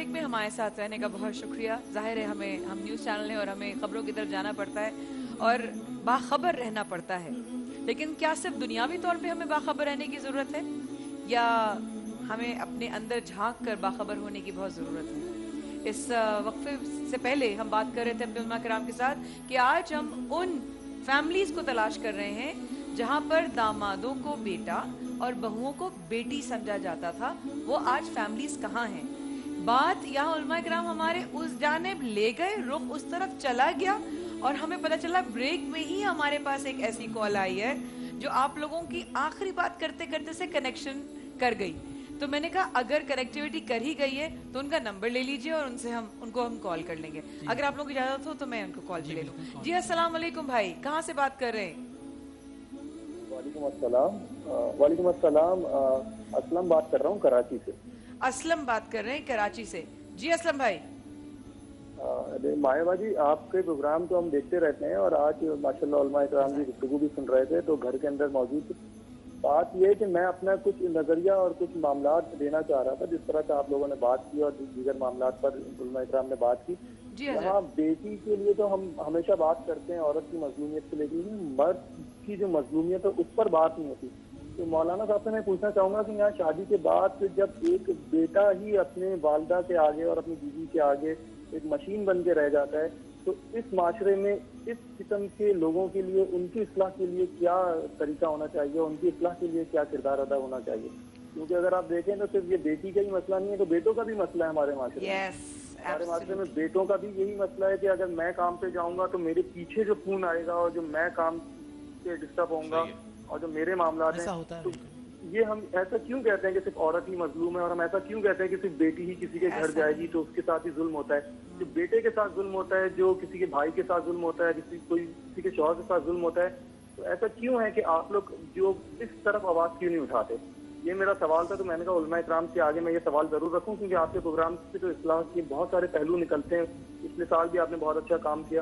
میں ہمارے ساتھ رہنے کا بہت شکریہ. ظاہر ہے ہم نیوز چینل ہیں اور ہمیں خبروں کی طرف جانا پڑتا ہے اور باخبر رہنا پڑتا ہے. لیکن کیا صرف دنیاوی طور پہ ہمیں باخبر رہنے کی ضرورت ہے یا ہمیں اپنے اندر جھانک کر باخبر ہونے کی بہت ضرورت ہے؟ اس وقفے سے پہلے ہم بات کر رہے تھے اپنے علماء کرام کے ساتھ کہ آج ہم ان فیملیز کو تلاش کر رہے ہیں جہاں پر دامادوں کو بیٹا اور بہوؤں کو بیٹی سمجھا جاتا تھا. وہ آج فیملیز کہاں ہیں؟ بات یہاں علماء کرام ہمارے اس جانب لے گئے، رخ اس طرف چلا گیا اور ہمیں پتہ چلا بریک میں ہی ہمارے پاس ایک ایسی کال آئی ہے جو آپ لوگوں کی آخری بات کرتے کرتے سے کنیکشن کر گئی. تو میں نے کہا اگر کنیکٹیوٹی کر ہی گئی ہے تو ان کا نمبر لے لیجئے اور ان کو ہم کال کر لیں گے. اگر آپ لوگوں کی اجازت ہو تو میں ان کو کال پہ لے لوں. جی السلام علیکم بھائی، کہاں سے بات کر رہے ہیں؟ وعلیکم السلام. وعلیکم السلام. اسلم بات کر رہا ہوں کراچی سے. اسلم بات کر رہے ہیں کراچی سے. جی اسلم بھائی. مائبہ جی، آپ کے پروگرام تو ہم دیکھتے رہتے ہیں اور آج ماشاء اللہ علماء کرام کی گفتگو بھی سن رہے تھے تو گھر کے اندر موجود تھے. بات یہ ہے کہ میں اپنا کچھ نظریہ اور کچھ معاملات دینا چاہ رہا تھا جس طرح سے آپ لوگوں نے بات کی اور دیگر معاملات پر علماء کرام نے بات کی. یہاں بیٹی کے لیے تو ہم ہمیشہ بات کرتے ہیں عورت کی مظلومیت سے، لیکن مرد کی جو مظلومیت ہے اس پر بات نہیں ہوتی. تو مولانا صاحب سے میں پوچھنا چاہوں گا کہ یہاں شادی کے بعد جب ایک بیٹا ہی اپنے والدہ کے آگے اور اپنی بیوی کے آگے ایک مشین بن کے رہ جاتا ہے تو اس معاشرے میں اس قسم کے لوگوں کے لیے ان کی اصلاح کے لیے کیا طریقہ ہونا چاہیے، ان کی اصلاح کے لیے کیا کردار ادا ہونا چاہیے؟ کیونکہ اگر آپ دیکھیں تو صرف یہ بیٹی کا ہی مسئلہ نہیں ہے، تو بیٹوں کا بھی مسئلہ ہے ہمارے معاشرے میں. ہمارے معاشرے میں بیٹوں کا بھی یہی مسئلہ ہے کہ اگر میں کام پہ جاؤں گا تو میرے پیچھے جو خون آئے گا اور جو میں کام سے ڈسٹرب ہوں گا اور جو میرے معاملات ہیں تو یہ ہم ایسا کیوں کہتے ہیں کہ صرف عورت ہی مظلوم ہے، اور ہم ایسا کیوں کہتے ہیں کہ صرف بیٹی ہی کسی کے گھر جائے گی تو اس کے ساتھ ہی ظلم ہوتا ہے؟ جو بیٹے کے ساتھ ظلم ہوتا ہے، جو کسی کے بھائی کے ساتھ ظلم ہوتا ہے، کسی کے شوہر کے ساتھ ظلم ہوتا ہے، تو ایسا کیوں ہے کہ آپ لوگ جو اس طرف آواز کیوں نہیں اٹھاتے؟ یہ میرا سوال تھا. تو میں نے کہا علماء کرام کے آگے میں یہ سوال ضرور رکھوں کیونکہ آپ کے پروگرام سے تو اصلاح کے بہت سارے پہلو نکلتے ہیں. پچھلے سال بھی آپ نے بہت اچھا کام کیا.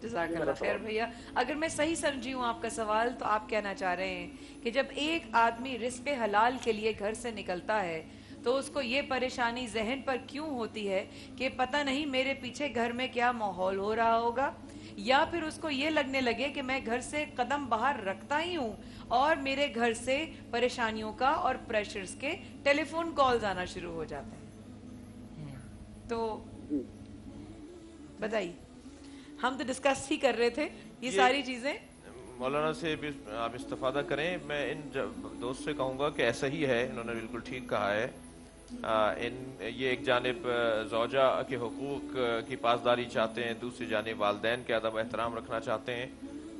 جزاک اللہ خیر بھیا. اگر میں صحیح سمجھی ہوں آپ کا سوال تو آپ کہنا چاہ رہے ہیں کہ جب ایک آدمی رزق حلال کے لیے گھر سے نکلتا ہے تو اس کو یہ پریشانی ذہن پر کیوں ہوتی ہے کہ پتہ نہیں میرے پیچھے گھر میں کیا ماحول ہو رہا ہوگا، یا پھر اس کو یہ لگنے لگے کہ میں گھر سے قدم باہر رکھتا ہی ہوں اور میرے گھر سے پریشانیوں کا اور پریشرز کے ٹیلی فون کالز آنا شروع ہو جاتے ہیں. تو بتائیے، ہم تو ڈسکس ہی کر رہے تھے یہ ساری چیزیں. مولانا سے بھی آپ استفادہ کریں. میں ان دوست سے کہوں گا کہ ایسا ہی ہے، انہوں نے بالکل ٹھیک کہا ہے. یہ ایک جانب زوجہ کے حقوق کی پاسداری چاہتے ہیں، دوسری جانب والدین کے ادب احترام رکھنا چاہتے ہیں،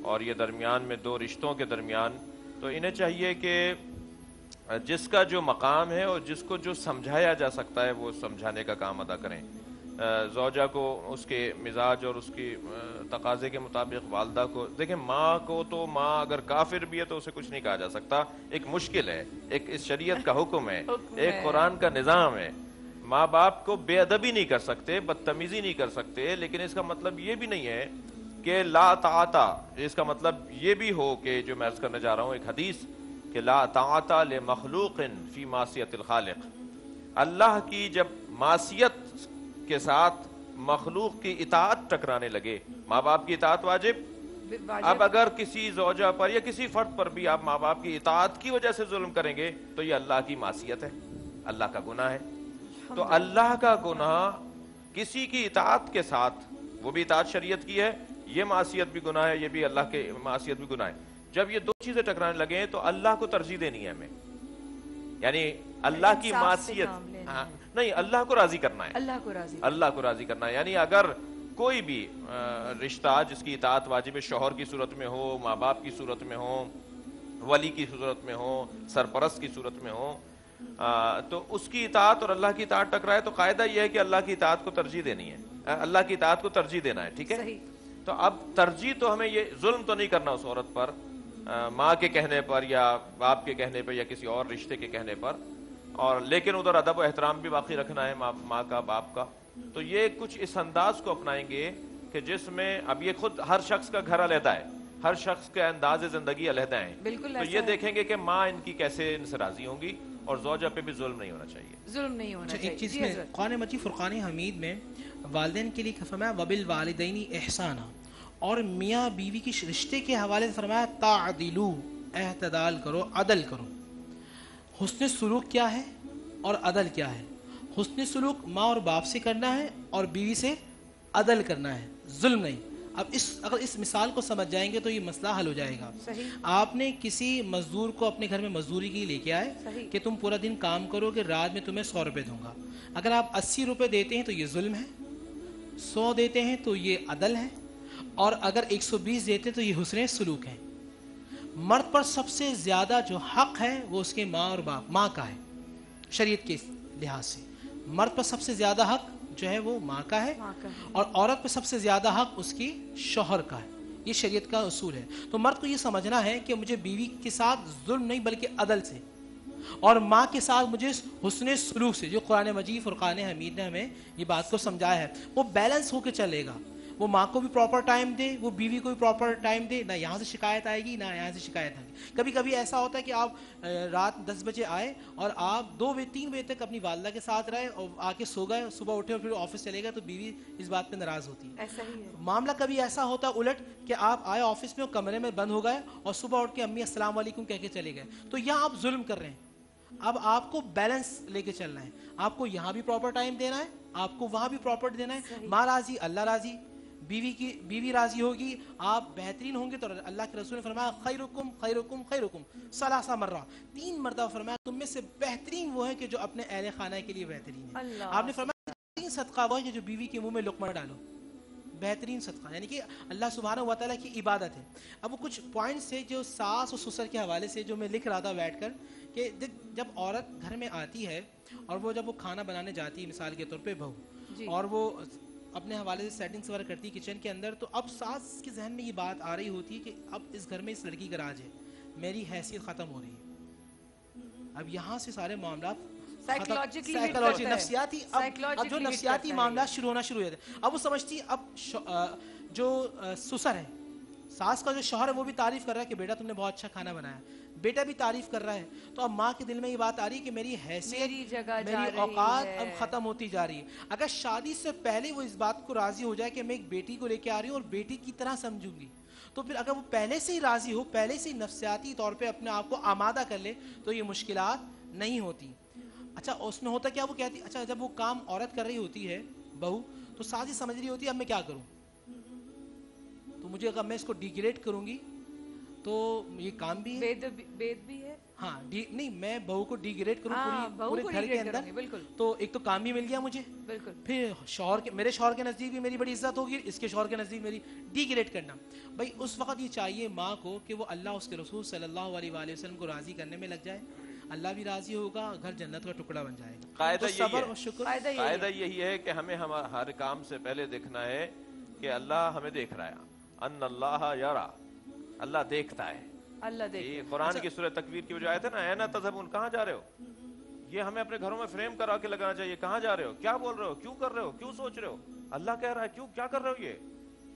اور یہ درمیان میں دو رشتوں کے درمیان تو انہیں چاہیے کہ جس کا جو مقام ہے اور جس کو جو سمجھایا جا سکتا ہے وہ سمجھانے کا کام ادا کریں. زوجہ کو اس کے مزاج اور اس کی تقاضے کے مطابق، والدہ کو دیکھیں، ماں کو تو ماں اگر کافر بھی ہے تو اسے کچھ نہیں کہا جا سکتا، ایک مشکل ہے، ایک اس شریعت کا حکم ہے، ایک قرآن کا نظام ہے. ماں باپ کو بے ادبی نہیں کر سکتے، بدتمیزی نہیں کر سکتے، لیکن اس کا مطلب یہ بھی نہیں ہے کہ لا طاعتا، اس کا مطلب یہ بھی ہو کہ جو میں عرض کرنے جا رہا ہوں ایک حدیث کہ لا طاعت لمخلوق فی معصیت الخالق. اللہ کی جب معصیت کے ساتھ مخلوق کی اطاعت ٹکرانے لگے، ماں باپ کی اطاعت واجب، اب اگر کسی زوجہ پر یا کسی فرد پر بھی آپ ماں باپ کی اطاعت کی وجہ سے ظلم کریں گے تو یہ اللہ کی معصیت ہے، اللہ کا گناہ ہے. تو اللہ کا گناہ کسی کی اطاعت کے ساتھ، وہ بھی اطاعت شریعت کی ہے، یہ معصیت بھی گناہ ہے، یہ بھی اللہ کے معصیت بھی گناہ ہے. جب یہ دو چیزیں ٹکرانے لگیں تو اللہ کو ترجیح دینی ہے ہمیں، یعنی اللہ کی معصیت نہیں، اللہ کو راضی کرنا ہے، اللہ کو راضی کرنا ہے. یعنی اگر کوئی بھی رشتہ جس کی اطاعت واجب شوہر کی صورت میں ہو، ماں باپ کی صورت میں ہو، ولی کی صورت میں ہو، سرپرست کی صورت میں ہو، تو اس کی اطاعت اور اللہ کی اطاعت ٹکرائے تو قاعدہ یہ ہے کہ اللہ کی اطاعت کو ترجیح دینی ہے، اللہ کی اطاعت کو ترجیح دینا ہے. ٹھیک ہے، تو اب ترجیح تو ہمیں یہ ظلم تو نہیں کرنا اس عورت پر ماں کے کہنے پر یا باپ کے کہنے پر یا کسی اور رشتے کے کہنے پر، اور لیکن ادھر ادب و احترام بھی باقی رکھنا ہے ماں کا، باپ کا. تو یہ کچھ اس انداز کو اپنائیں گے کہ جس میں اب یہ خود ہر شخص کا گھر علیحدہ ہے، ہر شخص کے انداز زندگی علیحدہ ہیں، تو یہ دیکھیں گے کہ ماں ان کی کیسے ان سے راضی ہوں گی اور زوجہ پہ بھی ظلم نہیں ہونا چاہیے. ظلم نہیں ہونا چاہیے. ایک چیز جی میں حضرت. قرآن مجید فرقان حمید میں والدین کے لیے فرمایا وبالوالدین احسانا، اور میاں بیوی کی رشتے کے حوالے سے فرمایا تعدلو، اعتدال کرو، عدل کرو. حسن سلوک کیا ہے اور عدل کیا ہے؟ حسن سلوک ماں اور باپ سے کرنا ہے اور بیوی سے عدل کرنا ہے، ظلم نہیں. اب اگر اس مثال کو سمجھ جائیں گے تو یہ مسئلہ حل ہو جائے گا. صحیح. آپ نے کسی مزدور کو اپنے گھر میں مزدوری کی لے کے آئے صحیح. کہ تم پورا دن کام کرو کہ رات میں تمہیں 100 روپے دوں گا. اگر آپ 80 روپے دیتے ہیں تو یہ ظلم ہے، 100 دیتے ہیں تو یہ عدل ہے، اور اگر 120 دیتے تو یہ حسن سلوک ہے. مرد پر سب سے زیادہ جو حق ہے وہ اس کے ماں اور باپ، ماں کا ہے. شریعت کے لحاظ سے مرد پر سب سے زیادہ حق جو ہے وہ ماں کا ہے، ماں کا ہے. اور عورت پہ سب سے زیادہ حق اس کی شوہر کا ہے. یہ شریعت کا اصول ہے. تو مرد کو یہ سمجھنا ہے کہ مجھے بیوی کے ساتھ ظلم نہیں بلکہ عدل سے، اور ماں کے ساتھ مجھے حسن سلوک سے، جو قرآن مجید فرقان حمید نے ہمیں یہ بات کو سمجھایا ہے، وہ بیلنس ہو کے چلے گا. وہ ماں کو بھی پراپر ٹائم دے، وہ بیوی کو بھی پراپر ٹائم دے. نہ یہاں سے شکایت آئے گی نہ یہاں سے شکایت آئے گی. کبھی کبھی ایسا ہوتا ہے کہ آپ رات 10 بجے آئے اور آپ 2 بجے 3 بجے تک اپنی والدہ کے ساتھ رہے اور آ کے سو گئے، صبح اٹھے اور پھر آفس چلے گئے، تو بیوی اس بات پہ ناراض ہوتی ہے. ایسا ہی ہے. معاملہ کبھی ایسا ہوتا ہے الٹ کہ آپ آئے آفس میں اور کمرے میں بند ہو گئے اور صبح اٹھ کے امی السلام علیکم کہہ کے چلے گئے، تو یہاں آپ ظلم کر رہے ہیں. اب آپ کو بیلنس لے کے چلنا ہے. آپ کو یہاں بھی پراپر ٹائم دینا ہے، آپ کو وہاں بھی پراپر دینا ہے. ماں راضی اللہ راضی، بیوی راضی ہوگی، آپ بہترین ہوں گے. تو اللہ کے رسول نے فرمایا خیرکم خیرکم خیرکم ثلاث مرہ، 3 مرتبہ فرمایا تم میں سے بہترین وہ ہے کہ جو اپنے اہل خانہ کے لیے بہترین ہے. آپ نے فرمایا بہترین صدقہ وہ ہے کہ جو بیوی کے منہ میں لقمہ ڈالو. بہترین صدقہ یعنی کہ اللہ سبحانہ و تعالیٰ کی عبادت ہے. اب وہ کچھ پوائنٹس تھے جو ساس اور سسر کے حوالے سے جو میں لکھ رہا تھا بیٹھ کر، کہ جب عورت گھر میں آتی ہے اور وہ جب وہ کھانا بنانے جاتی ہے، مثال کے طور پہ بہو، اور وہ اپنے حوالے سے سیٹنگس وغیرہ کرتی ہے کچن کے اندر، تو اب ساس کے ذہن میں یہ بات آ رہی ہوتی ہے کہ اب اس گھر میں اس لڑکی کا راج ہے، میری حیثیت ختم ہو رہی ہے. اب یہاں سے سارے معاملات سائیکالوجی نفسیاتی، اب جو نفسیاتی معاملات شروع ہونا شروع ہو جاتے ہیں. اب وہ سمجھتی اب جو سسر ہے، ساس کا جو شوہر ہے وہ بھی تعریف کر رہا ہے کہ بیٹا تم نے بہت اچھا کھانا بنایا، بیٹا بھی تعریف کر رہا ہے. تو اب ماں کے دل میں یہ بات آ رہی ہے کہ میری حیثیت، میری اوقات اب ختم ہوتی جا رہی ہے. اگر شادی سے پہلے وہ اس بات کو راضی ہو جائے کہ میں ایک بیٹی کو لے کے آ رہی ہوں اور بیٹی کی طرح سمجھوں گی، تو پھر اگر وہ پہلے سے ہی راضی ہو، پہلے سے ہی نفسیاتی طور پہ اپنے آپ کو آمادہ کر لے، تو یہ مشکلات نہیں ہوتی. اچھا اس میں ہوتا کیا، وہ کہتی اچھا جب وہ کام عورت کر رہی ہوتی ہے بہو، تو ساس ہی سمجھ رہی ہوتی ہے اب میں کیا کروں. تو مجھے اگر میں اس کو ڈیگریڈ کروں گی تو یہ کام بھی ہے، بید بھی ہے. ہاں نہیں میں بہو کو ڈیگریڈ کروں پورے گھر کے اندر، بالکل. تو ایک تو کام بھی مل گیا مجھے، بالکل. پھر میرے شوہر کے نزدیک بھی میری بڑی عزت ہوگی، اس کے شوہر کے نزدیک میری ڈیگریڈ کرنا. بھائی اس وقت یہ چاہیے ماں کو کہ وہ اللہ اس کے رسول صلی اللہ علیہ وآلہ وسلم کو راضی کرنے میں لگ جائے، اللہ بھی راضی ہوگا، گھر جنت کا ٹکڑا بن جائے گا. تو صبر اور شکر. قاعدہ یہی ہے کہ ہمیں ہر کام سے پہلے دیکھنا ہے کہ اللہ ہمیں دیکھ رہا ہے. ان اللہ یرا، اللہ دیکھتا ہے. اللہ دیکھتا ہے. قرآن کی سورہ تکویر کی جو آیت ہے نا، اینا تذہبون، کہاں جا رہے ہو، یہ ہمیں اپنے گھروں میں فریم کرا کے لگانا چاہیے. کہاں جا رہے ہو، کیا بول رہے ہو، کیوں کر رہے ہو، کیوں سوچ رہے ہو، اللہ کہہ رہا ہے کیوں کیا کر رہے ہو، یہ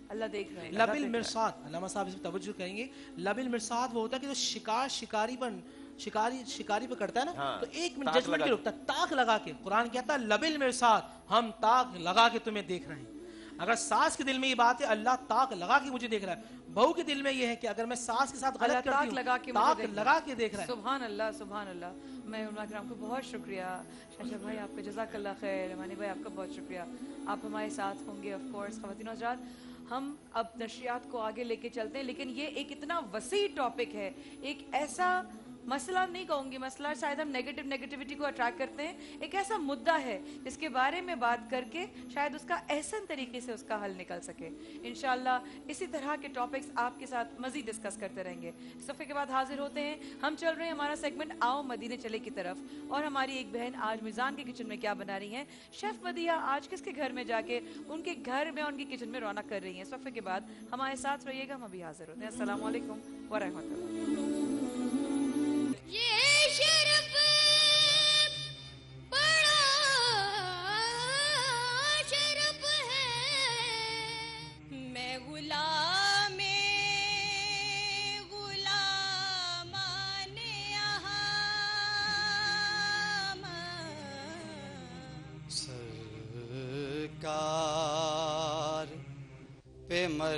اللہ دیکھ رہے ہیں. لب المرصاد، علامہ صاحب اس پہ توجہ کریں گے. لب المرصاد وہ ہوتا ہے کہ جو شکاری پہ کرتا ہے نا، تو 1 منٹ ججمنٹ کے رکتا ہے، تاک لگا کے. قرآن کہتا ہے لب المرصاد، ہم تاک لگا کے تمہیں دیکھ رہے ہیں. اگر ساس کے دل میں یہ بات ہے اللہ تاک لگا کے مجھے دیکھ رہا ہے، بہو کے دل میں یہ ہے کہ اگر میں ساس کے ساتھ غلط کرتی ہوں تاک لگا کے دیکھ رہا ہے. سبحان اللہ سبحان اللہ. میں علماء کرام کو بہت شکریہ، شاہشاہ بھائی آپ کا جزاک اللہ خیر، رحمانی بھائی آپ کا بہت شکریہ. آپ ہمارے ساتھ ہوں گے آف کورس. خواتین و حضرات، ہم اب نشریات کو آگے لے کے چلتے ہیں، لیکن یہ ایک اتنا وسیع ٹاپک ہے، ایک ایسا مسئلہ نہیں کہوں گی، مسئلہ شاید ہم نیگیٹیوٹی کو اٹریکٹ کرتے ہیں، ایک ایسا مدعا ہے جس کے بارے میں بات کر کے شاید اس کا احسن طریقے سے اس کا حل نکل سکے. انشاءاللہ اسی طرح کے ٹاپکس آپ کے ساتھ مزید ڈسکس کرتے رہیں گے. صفحے کے بعد حاضر ہوتے ہیں. ہم چل رہے ہیں ہمارا سیگمنٹ آؤ مدینے چلے کی طرف، اور ہماری ایک بہن آج میزان کے کچن میں کیا بنا رہی ہیں، شیف مدیہ آج کس کے گھر میں جا کے ان کے گھر میں ان کی کچن میں رونق کر رہی ہیں. صفحے کے بعد ہمارے ساتھ رہیے گا، ہم ابھی حاضر ہوتے ہیں. السلام علیکم ورحمۃ اللہ. یہ شرف بڑا شرف ہے، میں غلام غلامان یہاں، पे मर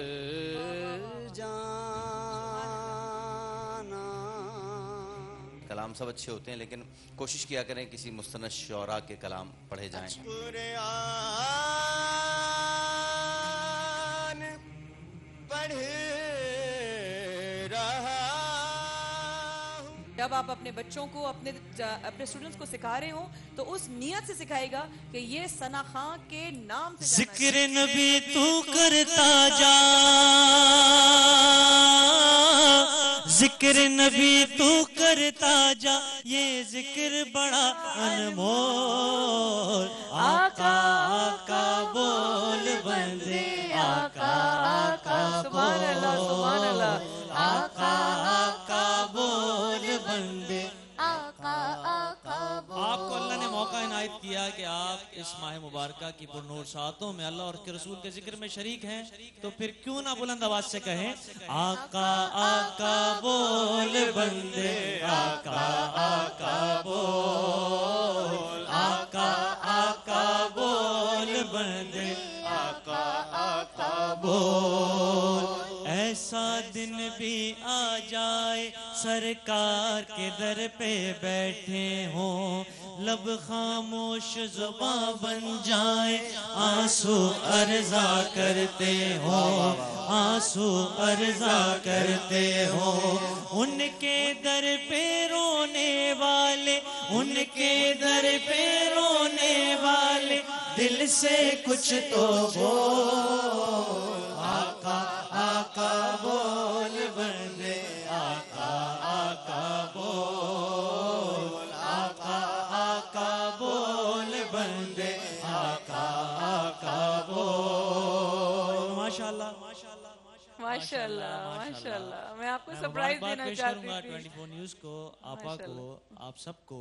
जाना। कलाम सब अच्छे होते हैं, लेकिन कोशिश किया करें किसी मुस्तनद शौरा के कलाम पढ़े जाएं। कुरान पढ़ रहा। जब आप अपने बच्चों को अपने स्टूडेंट्स को सिखा रहे हो तो उस नियत से सिखाएगा कि ये सना खां के नाम से जिक्र नबी तू करता जा, जिक्र नबी तू करता जा, ये जिक्र बड़ा अनमोल। आका आका बोल बंदे, आका आका सुभान अल्लाह, सुभान अल्लाह। आका आका बोल बंदे। आपको अल्लाह ने मौका इनायत किया कि आप इस माह मुबारका की पुरनूर सातों में अल्लाह और उसके रसूल के जिक्र में शरीक हैं, तो फिर क्यों ना बुलंद आवाज से कहें आका आका बोल बंदे, आका आका बोल, आका आका बोल बंदे, आका आका बोल। ऐसा दिन भी आ जाए सरकार के दर पे बैठे हों, लब खामोश जुबां बन जाए, आंसू अर्जा करते हो, आंसू अर्जा करते हो। उनके दर पे रोने वाले, उनके दर पे रोने वाले, दिल से कुछ तो बोल। आका आका बोल बंदे, आका आका बोल, आका आका बोल बंदे, आका आका बोल। माशाल्लाह माशाल्लाह माशाल्लाह माशाल्लाह। मैं आपको सरप्राइज देना चाहती थी 24 न्यूज़ को, आपा को, आप सबको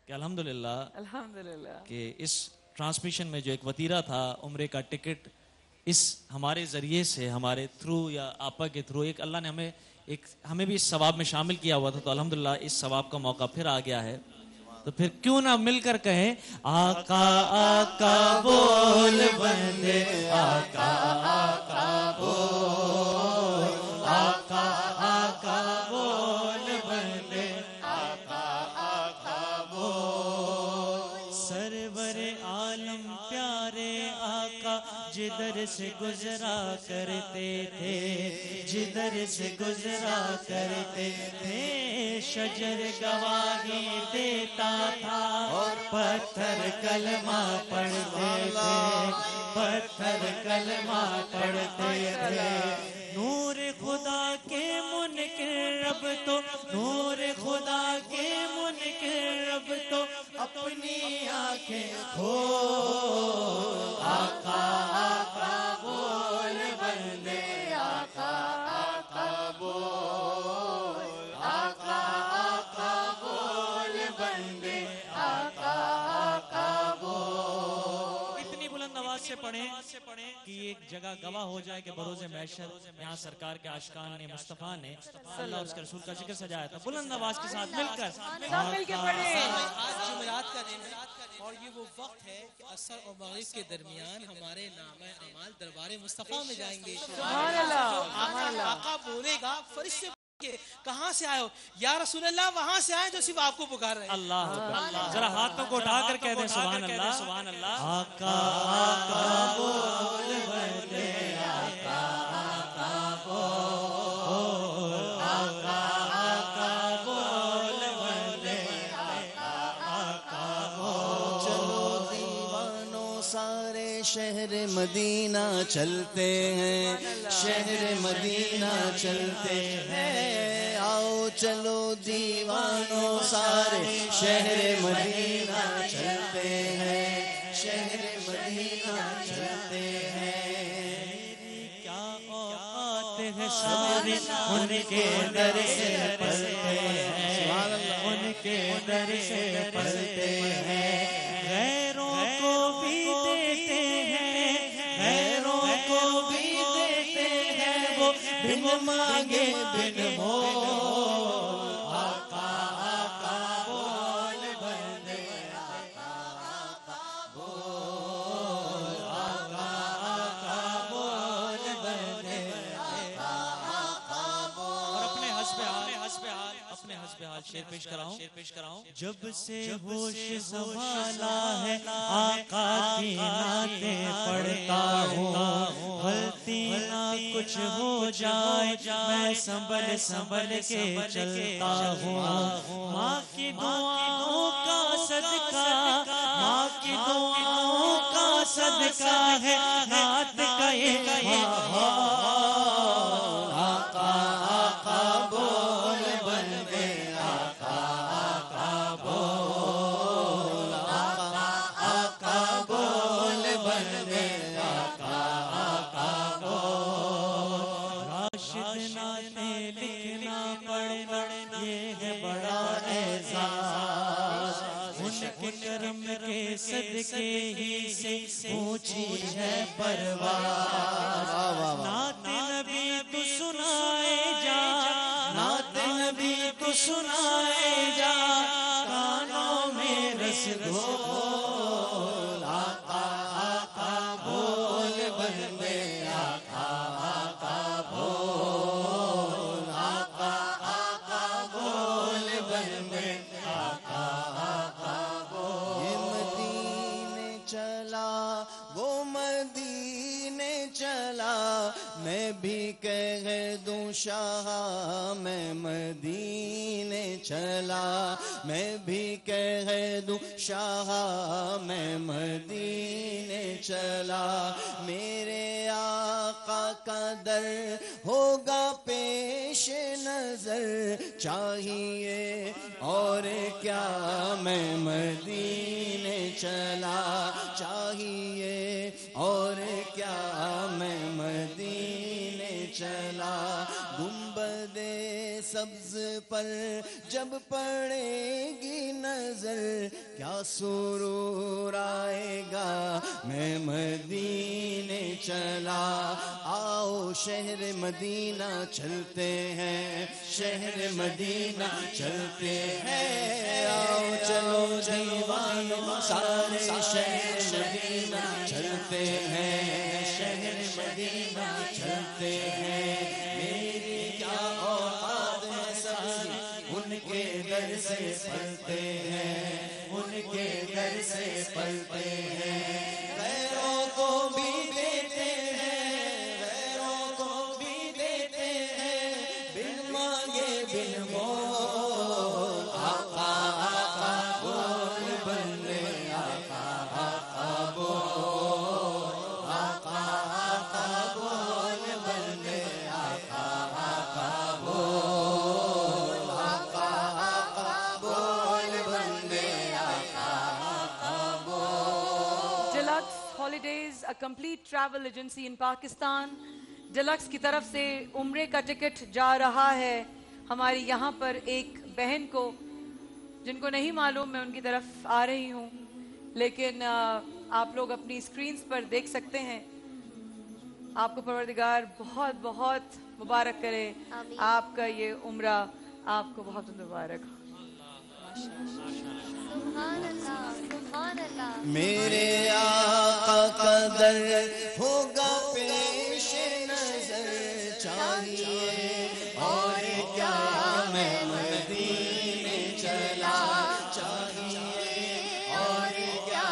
कि अल्हम्दुलिल्लाह अल्हम्दुलिल्लाह कि इस ट्रांसमिशन में जो एक वतीरा था उम्रे का टिकट, इस हमारे ज़रिए से, हमारे थ्रू या आपा के थ्रू एक अल्लाह ने हमें भी इस सवाब में शामिल किया हुआ था, तो अल्हम्दुलिल्लाह इस सवाब का मौका फिर आ गया है। तो फिर क्यों ना मिलकर कहें आका आका बोल बंदे, आका आका बोल, आका आका बोल बंदे, आका आका बोल। सरवर आलम प्यारे आका जिधर से गुजरा करते थे, जिधर से गुजरा करते थे, शजर गवाही देता था और पत्थर कलमा पढ़ते थे, पत्थर कलमा पढ़ते थे। नूर खुदा के मुनकिर रब तो, नूर खुदा के मुनकिर रब तो अपनी आंखें खोल। आका आका बोल बंदे, आका आका बोल, आका आका बोल बंदे, आका आका बोल। इतनी बुलंद आवाज से पढ़ें कि एक जगह गवाह हो जाए कि बरोज़े महशर यहाँ सरकार के आशिकान ने, मुस्तफ़ा ने अल्लाह और उसके रसूल का जिक्र सजाया था। बुलंद आवाज के साथ मिलकर आज जुमेरात का दिन है और ये वो वक्त है कि असर और मगरिब के दरमियान हमारे नामे अमाल दरबार मुस्तफ़ा में जाएंगे। सुभान अल्लाह, सुभान अल्लाह। आका बोलेगा, फरिश्ते कहाँ से आए हो? या रसूल अल्लाह वहाँ से आए जो सिर्फ आपको पुकार रहे हैं। अल्लाह जरा हाथों को उठाकर कह दे सुभान अल्लाह, सुभान अल्लाह। आका आका बोल बंदे, आका आका बोल, आका आका बोल बंदे, आका आका बोल। चलो दीवानों सारे शहर मदीना चलते हैं, शहर मदीना चलते हैं। आओ चलो दीवानों सारे शहर मदीना चलते हैं, शहर मदीना चलते हैं। क्या औकात है सारे उनके दर से पलते हैं, उनके दर से पलते हैं। गैरों को भी देते हैं, गैरों को भी देते हैं, वो बिन मांगे बिन मोल। आका आका बोल बंदे, आका आका बोल, आका आका बोल बंदे। شعر پیش کراؤں جب سے ہوش سنبھالا ہے آقا کی نعتیں پڑھتا ہوں غلطی نہ کچھ ہو جائے میں سنبھل کے چلتا ہوں ماں کی دعاؤں کا صدقہ ماں کی دعاؤں کا صدقہ ہے نعت کا یہ آقا آقا بول بندے آقا آقا بول آقا آقا بول بندے آقا آقا بول راشد نعتیں لکھنا پڑھنا یہ ہے بڑا اعزاز ان کے کرم کے صدقے ہی سے اونچی ہے پرواز نعت نبی تو سنائے جا نعت نبی تو سنائے جا کانوں میں رس گھول آقا آقا بول بندے آقا آقا بول آقا آقا بول بندے آقا آقا بول یہ مدینے چلا وہ مدینے چلا میں بھی کہہ دوں شاہ میں مدینے چلا میں بھی کہہ دوں شاہ میں مدینے چلا میرے آقا کا در ہوگا پیش نظر چاہیے اور کیا میں مدینے چلا چاہیے اور کیا میں مدینے چلا گنبد سبز پر جب پڑے گی نظر کیا سرور آئے گا میں مدینے چلا آؤ شہر مدینہ چلتے ہیں شہر مدینہ چلتے ہیں آؤ چلو دیوانوں سارے شہر مدینہ چلتے ہیں شہر مدینہ چلتے ہیں میری کیا اوقات ہے سبھی ان کے در سے پلتے ہیں ان کے در سے پلتے ہیں غیروں کو بھی دیتے ہیں غیروں کو بھی دیتے ہیں بن مانگے بن مول آقا آقا بول بندے آقا آقا بول آقا آقا بول بندے آقا آقا بول آقا آقا بول بندے آقا آقا بول Deluxe Holidays, a complete travel agency in Pakistan. Deluxe کی طرف سے عمرے کا ٹکٹ جا رہا ہے ہماری یہاں پر ایک بہن کو جن کو نہیں معلوم میں ان کی طرف آ رہی ہوں لیکن آپ لوگ اپنی اسکرینز پر دیکھ سکتے ہیں آپ کو پروردگار بہت بہت مبارک کرے آپ کا یہ عمرہ آپ کو بہت مبارک ہو سبحان اللہ سبحان اللہ میرے آقا کا در ہوگا پیش نظر چاہیے اور کیا میں مدینے چلا چاہیے اور کیا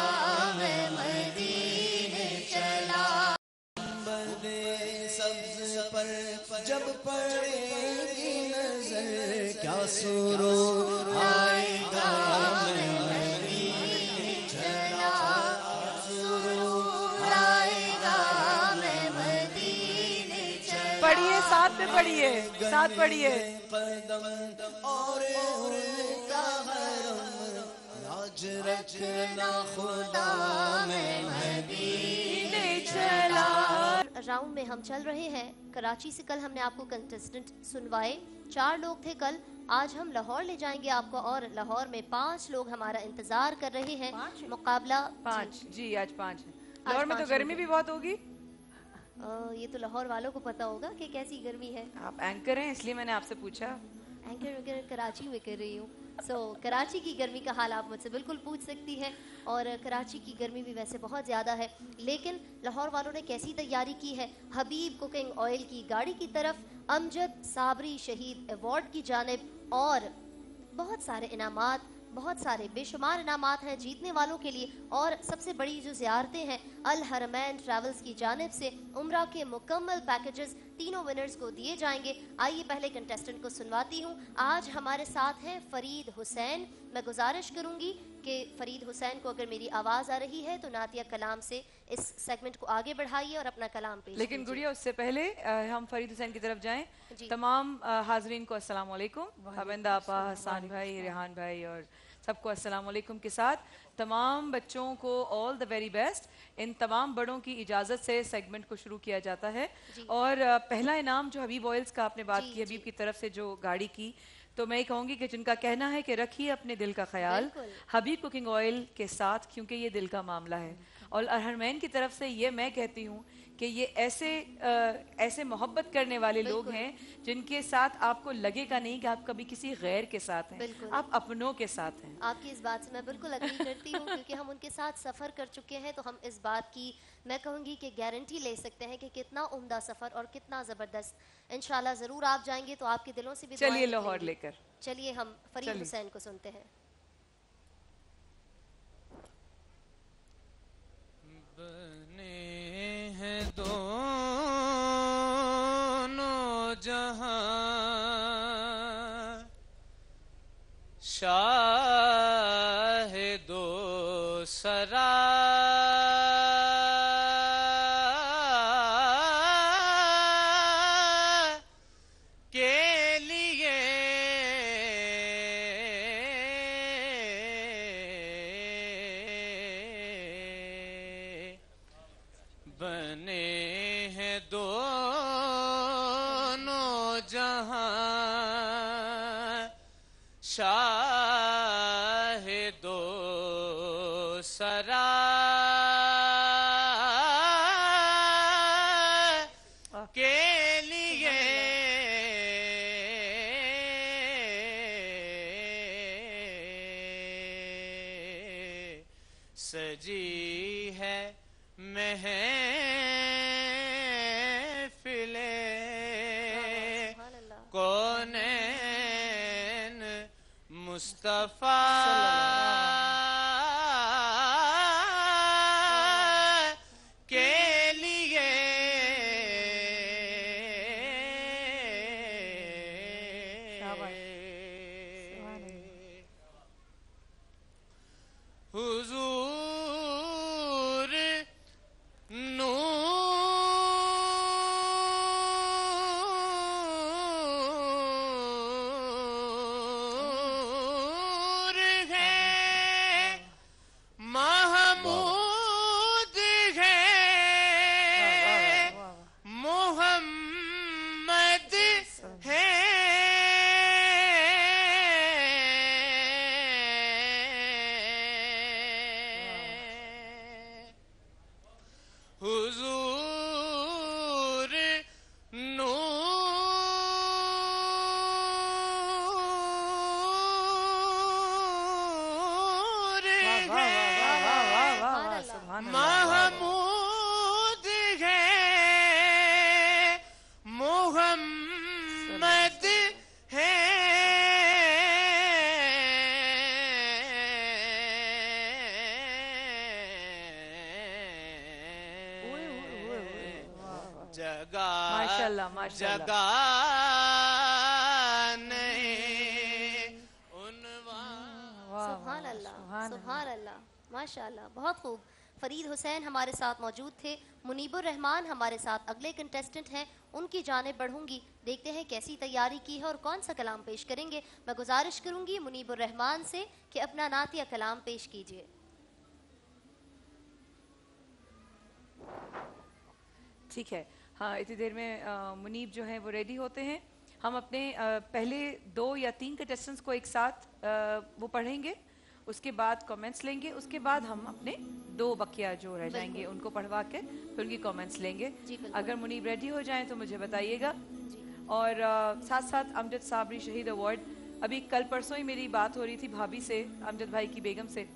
میں مدینے چلا گنبد سبز پر جب پڑے گی نظر کیا سرور آئے گا میں مدینے چلا سرور آئے گا میں مدینے چلا پڑھیے ساتھ میں پڑھیے ساتھ پڑھیے قدم اور ان کا حرم لاج رکھنا خدا میں مدینے چلا راؤنڈ میں ہم چل رہے ہیں کراچی سے کل ہم نے آپ کو کنٹسٹنٹ سنوائے 4 لوگ تھے کل آج ہم لاہور لے جائیں گے آپ کو اور لاہور میں 5 لوگ ہمارا انتظار کر رہے ہیں مقابلہ 5 جی آج 5 لاہور میں تو گرمی بھی بہت ہوگی یہ تو لاہور والوں کو پتا ہوگا کہ کیسی گرمی ہے آپ اینکر ہیں اس لیے میں نے آپ سے پوچھا اینکر وغیرہ کراچی میں کر رہی ہوں کراچی کی گرمی کا حال آپ مجھ سے بالکل پوچھ سکتی ہیں اور کراچی کی گرمی بھی ویسے بہت زیادہ ہے لیکن لاہور والوں نے کیسی تیاری کی ہے حبیب کوکنگ آئل کی گاڑی کی طرف امجد صابری شہید ایوارڈ کی جانب اور बहुत सारे इनामात, बहुत सारे बेशुमार इनामात हैं जीतने वालों के लिए। और सबसे बड़ी जो ज़ियारतें हैं, अल हरमैन ट्रैवल्स की जानिब से उम्रा के मुकम्मल पैकेजेस तीनों विनर्स को दिए जाएंगे। आइए पहले कंटेस्टेंट को सुनवाती हूँ। आज हमारे साथ हैं फरीद हुसैन। मैं गुजारिश करूँगी कि फरीद हुसैन को अगर मेरी आवाज़ आ रही है तो नातिया कलाम से इस सेगमेंट को आगे बढ़ाइए और अपना कलाम पेश लेकिन गुड़िया उससे पहले हम फरीद हुसैन की तरफ जाएं। जी। तमाम हाजरीन को अस्सलाम वालेकुम। हबिंदा आपा, हसान भाई, रेहान भाई और सबको अस्सलाम वालेकुम के साथ तमाम बच्चों को ऑल द वेरी बेस्ट। इन तमाम बड़ों की इजाज़त से सेगमेंट को शुरू किया जाता है। और पहला इनाम जो हबीब ऑयल्स का आपने बात की, हबीब की तरफ से जो गाड़ी की, तो मैं कहूँगी कि जिनका कहना है कि रखिए अपने दिल का ख्याल हबीब कुकिंग ऑयल के साथ, क्योंकि ये दिल का मामला है। और अरहरमैन की तरफ से ये मैं कहती हूँ कि ये ऐसे मोहब्बत करने वाले लोग हैं जिनके साथ आपको लगेगा नहीं कि आप कभी किसी गैर के साथ हैं, आप अपनों के साथ हैं। आपकी इस बात से मैं बिल्कुल अग्री करती हूँ, क्योंकि हम उनके साथ सफ़र कर चुके हैं, तो हम इस बात की मैं कहूँगी कि गारंटी ले सकते हैं कि कितना उम्दा सफ़र और कितना ज़बरदस्त। इंशाल्लाह ज़रूर आप जाएंगे तो आपके दिलों से भी चलिए लाहौर लेकर चलिए हम फरीद हुसैन को सुनते हैं। बने हैं दोनों जहां, शाह दो सरा सजी है महफिले कौनैन मुस्तफा के लिए हुजूर नूर है, महमूद है, मोहम्मद है, हुजूर नूर है, महमूद है, मोहम्मद है, जगा माशाल्लाह, माशाल्लाह। जगा नहीं सुभान अल्लाह, सुभान अल्लाह, माशाल्लाह, बहुत खूब। फरीद हुसैन हमारे साथ मौजूद थे। मुनीबुर रहमान हमारे साथ अगले कंटेस्टेंट हैं, उनकी जानिब बढ़ूंगी। देखते हैं कैसी तैयारी की है और कौन सा कलाम पेश करेंगे। मैं गुजारिश करूंगी मुनीबुर रहमान से कि अपना नातिया कलाम पेश कीजिए। ठीक है, हाँ, इतनी देर में मुनीब जो हैं वो रेडी होते हैं। हम अपने पहले 2 या 3 कंटेस्टेंट्स को एक साथ वो पढ़ेंगे, उसके बाद कमेंट्स लेंगे, उसके बाद हम अपने 2 बकिया जो रह जाएंगे उनको पढ़वा के फिर उनकी कमेंट्स लेंगे। अगर मुनीब रेडी हो जाएं तो मुझे बताइएगा। और साथ साथ अमजद साबरी शहीद अवार्ड, अभी कल परसों ही मेरी बात हो रही थी भाभी से, अमजद भाई की बेगम से,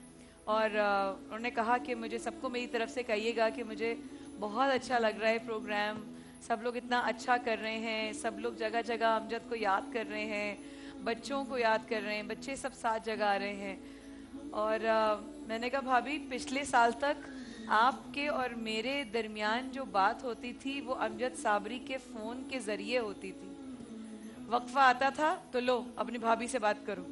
और उन्होंने कहा कि मुझे सबको मेरी तरफ से कहिएगा कि मुझे बहुत अच्छा लग रहा है प्रोग्राम, सब लोग इतना अच्छा कर रहे हैं, सब लोग जगह जगह अमजद को याद कर रहे हैं, بچوں کو یاد کر رہے ہیں, بچے سب ساتھ جگا رہے ہیں. اور میں نے کہا بھابھی پچھلے سال تک آپ کے اور میرے درمیان جو بات ہوتی تھی وہ امجد صابری کے فون کے ذریعے ہوتی تھی. وقفہ آتا تھا تو لو اپنی بھابھی سے بات کرو.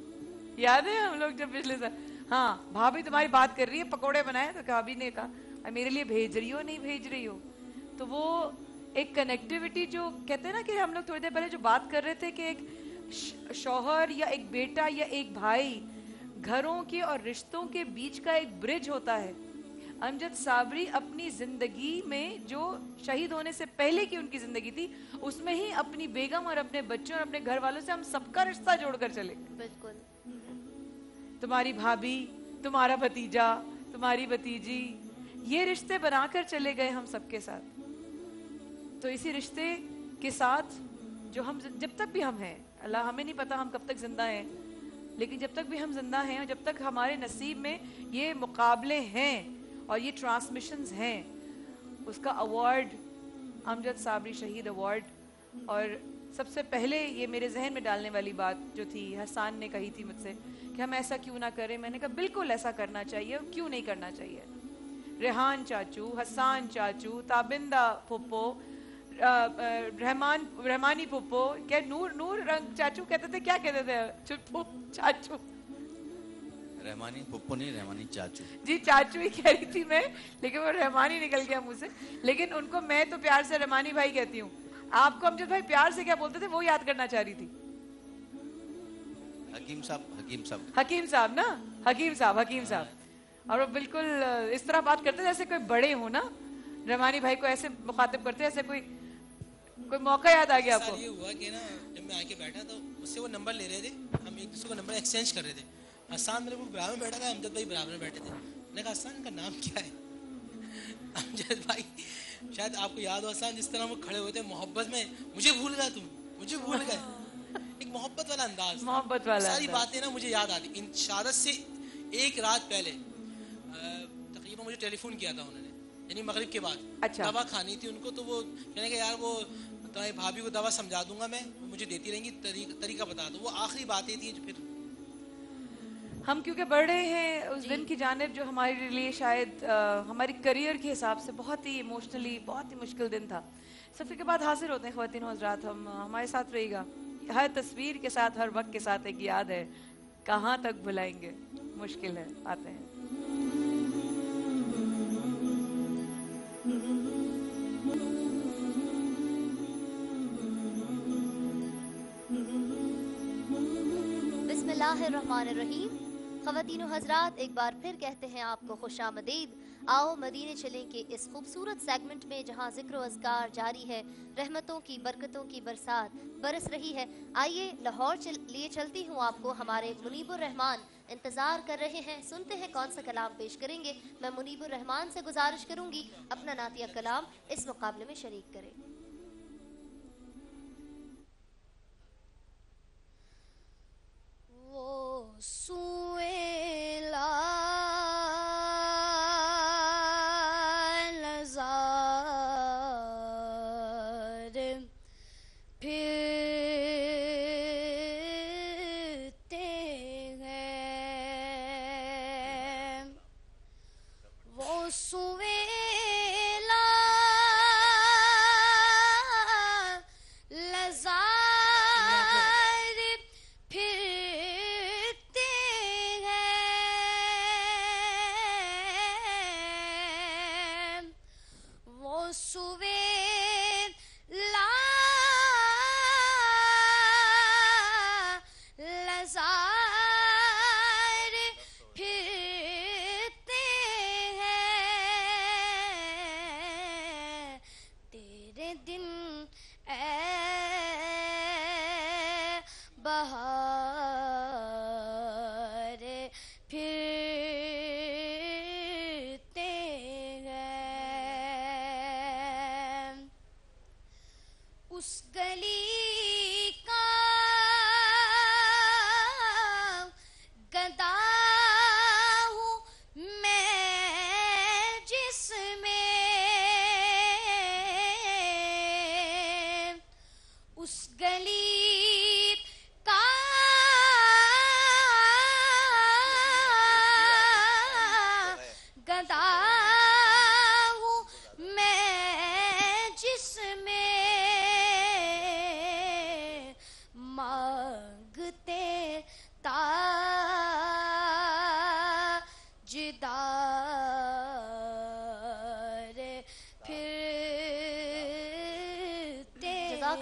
یاد ہے ہم لوگ جب پچھلے سال, ہاں بھابھی تمہاری بات کر رہی ہے, پکوڑے بنائے, تو بھابھی نے کہا میرے لیے بھیج رہی ہو نہیں بھیج رہی ہو. تو وہ ایک کنیکٹیوٹی جو کہتے ہیں نا کہ ہم لوگ تھوڑی دیر پہلے جو بات کر رہے تھے کہ ایک شوہر یا ایک بیٹا یا ایک بھائی گھروں کے اور رشتوں کے بیچ کا ایک برج ہوتا ہے. امجد صابری اپنی زندگی میں جو شہید ہونے سے پہلے کی ان کی زندگی تھی اس میں ہی اپنی بیگم اور اپنے بچوں اور اپنے گھر والوں سے ہم سب کا رشتہ جوڑ کر چلے. بالکل. تمہاری بھابھی, تمہارا بھتیجا, تمہاری بھتیجی, یہ رشتے بنا کر چلے گئے ہم سب کے ساتھ. تو اسی رشتے کے ساتھ جو ہم جب تک بھی ہم ہیں, اللہ ہمیں نہیں پتا ہم کب تک زندہ ہیں, لیکن جب تک بھی ہم زندہ ہیں اور جب تک ہمارے نصیب میں یہ مقابلے ہیں اور یہ ٹرانسمیشنز ہیں, اس کا ایوارڈ امجد صابری شہید ایوارڈ. اور سب سے پہلے یہ میرے ذہن میں ڈالنے والی بات جو تھی, حسان نے کہی تھی مجھ سے کہ ہم ایسا کیوں نہ کریں. میں نے کہا بالکل ایسا کرنا چاہیے, اور کیوں نہیں کرنا چاہیے. ریحان چاچو, حسان چاچو, تابندہ پھپھو, رحمانی پھپھو, کیا نور رنگ چاچو کہتے تھے, کیا کہتے تھے چھپو چاچو, رحمانی پھپھو نہیں, رحمانی چاچو. جی چاچو ہی کہہ رہی تھی میں, لیکن وہ رحمانی نکل گیا منہ سے. لیکن ان کو میں تو پیار سے رحمانی بھائی کہتی ہوں. آپ کو امجد بھائی پیار سے کیا بولتے تھے وہ یاد کرنا چاہ رہی تھی. حکیم صاحب, حکیم صاحب, حکیم صاحب نا, حکیم صاحب, حکیم صاحب. اور وہ بالکل اس طرح بات کرتے جیسے کوئی بڑے ہوں نا, رحمانی بھائی کو ایسے مخاطب کرتے جیسے کوئی موقع یاد آ گیا آپ کو. یہ ہوا کہ نا جب میں آ کے بیٹھا تو اس سے وہ نمبر لے رہے تھے, ہم ایک دوسرے کو نمبر ایکسچینج کر رہے تھے. حسان میرے کو برابر میں بیٹھا تھا, امجد بھائی برابر میں بیٹھے تھے. میں نے کہا حسان کا نام کیا ہے؟ امجد بھائی شاید آپ کو یاد ہو حسان, جس طرح وہ کھڑے ہوئے تھے محبت میں, مجھے بھول گئے تم, مجھے بھول گئے. ایک محبت والا انداز, محبت والا ساری باتیں نا مجھے یاد آتی. ان شہادت سے ایک رات پہلے تقریباً مجھے ٹیلی فون کیا تھا انہوں نے, یعنی مغرب کے بعد. اچھا. دوا کھانی تھی ان کو, تو وہ میں نے کہا یار وہ تمہاری بھابھی کو دوا سمجھا دوں گا میں, مجھے دیتی رہیں گی, طریقہ بتا دو. وہ آخری باتیں تھیں جو پھر ہم کیونکہ بڑھ رہے ہیں اس دن کی جانب جو ہمارے لیے شاید ہماری کریئر کے حساب سے بہت ہی ایموشنلی بہت ہی مشکل دن تھا. سفر کے بعد حاضر ہوتے ہیں خواتین و حضرات, ہم ہمارے ساتھ رہے گا. ہر تصویر کے ساتھ, ہر وقت کے ساتھ ایک یاد ہے, کہاں تک بھلائیں گے, مشکل ہے. آتے ہیں. بسم اللہ الرحمن الرحیم. خواتین و حضرات ایک بار پھر کہتے ہیں آپ کو خوش آمدید. آؤ مدینے چلیں کہ اس خوبصورت سیگمنٹ میں جہاں ذکر و اذکار جاری ہے, رحمتوں کی برکتوں کی برسات برس رہی ہے. آئیے لاہور لیے چلتی ہوں آپ کو. ہمارے منیب الرحمان انتظار کر رہے ہیں, سنتے ہیں کون سا کلام پیش کریں گے. میں منیب الرحمان سے گزارش کروں گی اپنا نعتیہ کلام اس مقابلے میں شریک کریں. وہ سوئے لال نظار پھرتے ہیں, وہ سوئے لال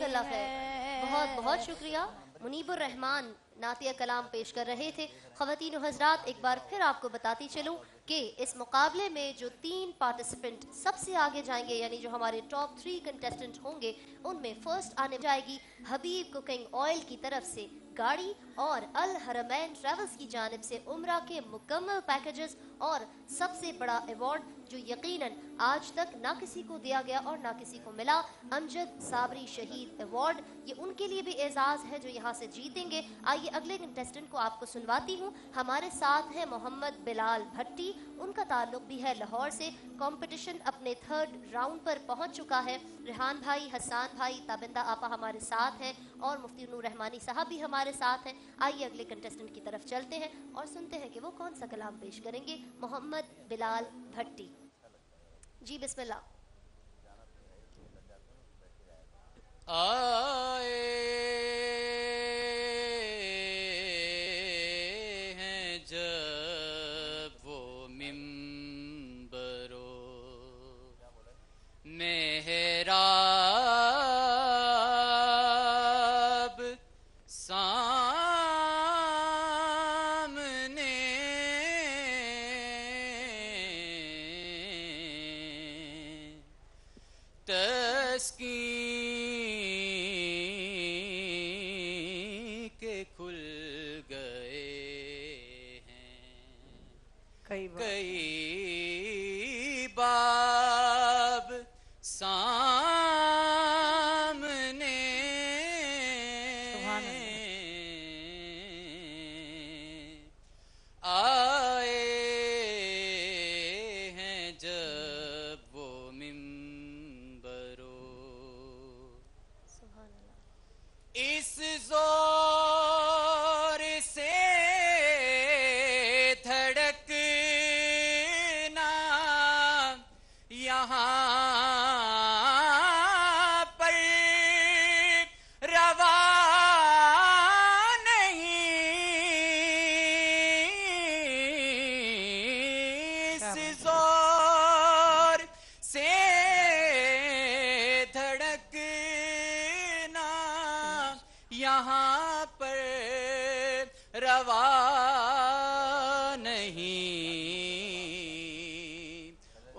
जज़ाकल्लाह खैर। बहुत बहुत शुक्रिया। मुनीबुर रहमान नातिया कलाम पेश कर रहे थे। ख़वातीन व हज़रात, एक बार फिर आपको बताती चलूँ कि इस मुकाबले में जो 3 पार्टिसिपेंट सबसे आगे जाएंगे, यानी जो हमारे टॉप 3 कंटेस्टेंट होंगे, उनमें फर्स्ट आने जाएगी हबीब कुकिंग ऑयल की तरफ से गाड़ी और अल हरमैन ट्रैवल्स की जानिब से उम्रा के मुकम्मल पैकेजेस और सबसे बड़ा अवार्ड जो यकीनन आज तक ना किसी को दिया गया और ना किसी को मिला, अमजद साबरी शहीद अवार्ड। ये उनके लिए भी एजाज़ है जो यहाँ से जीतेंगे। आइए अगले कंटेस्टेंट को आपको सुनवाती हूँ। हमारे साथ है मोहम्मद बिलाल भट्टी, उनका ताल्लुक भी है लाहौर से। कंपटीशन अपने 3rd राउंड पर पहुँच चुका है। रेहान भाई, हसन भाई, ताबिंदा आपा हमारे साथ हैं और मुफ्ती नूर रहमानी साहब भी हमारे साथ हैं। आइए अगले कंटेस्टेंट की तरफ चलते हैं और सुनते हैं कि वो कौन सा कलाम पेश करेंगे। मोहम्मद बिलाल भट्टी जी, बिस्मिल्लाह। आए हैं जब वो मिंबरो मेहराब सामने तस्कीन के खुल गए हैं कई बाब सामने आए हैं जब वो मिंबरो इस जोर से धड़कना यहाँ पर रवा नहीं। इस जोर से धड़कना यहाँ पर रवा नहीं।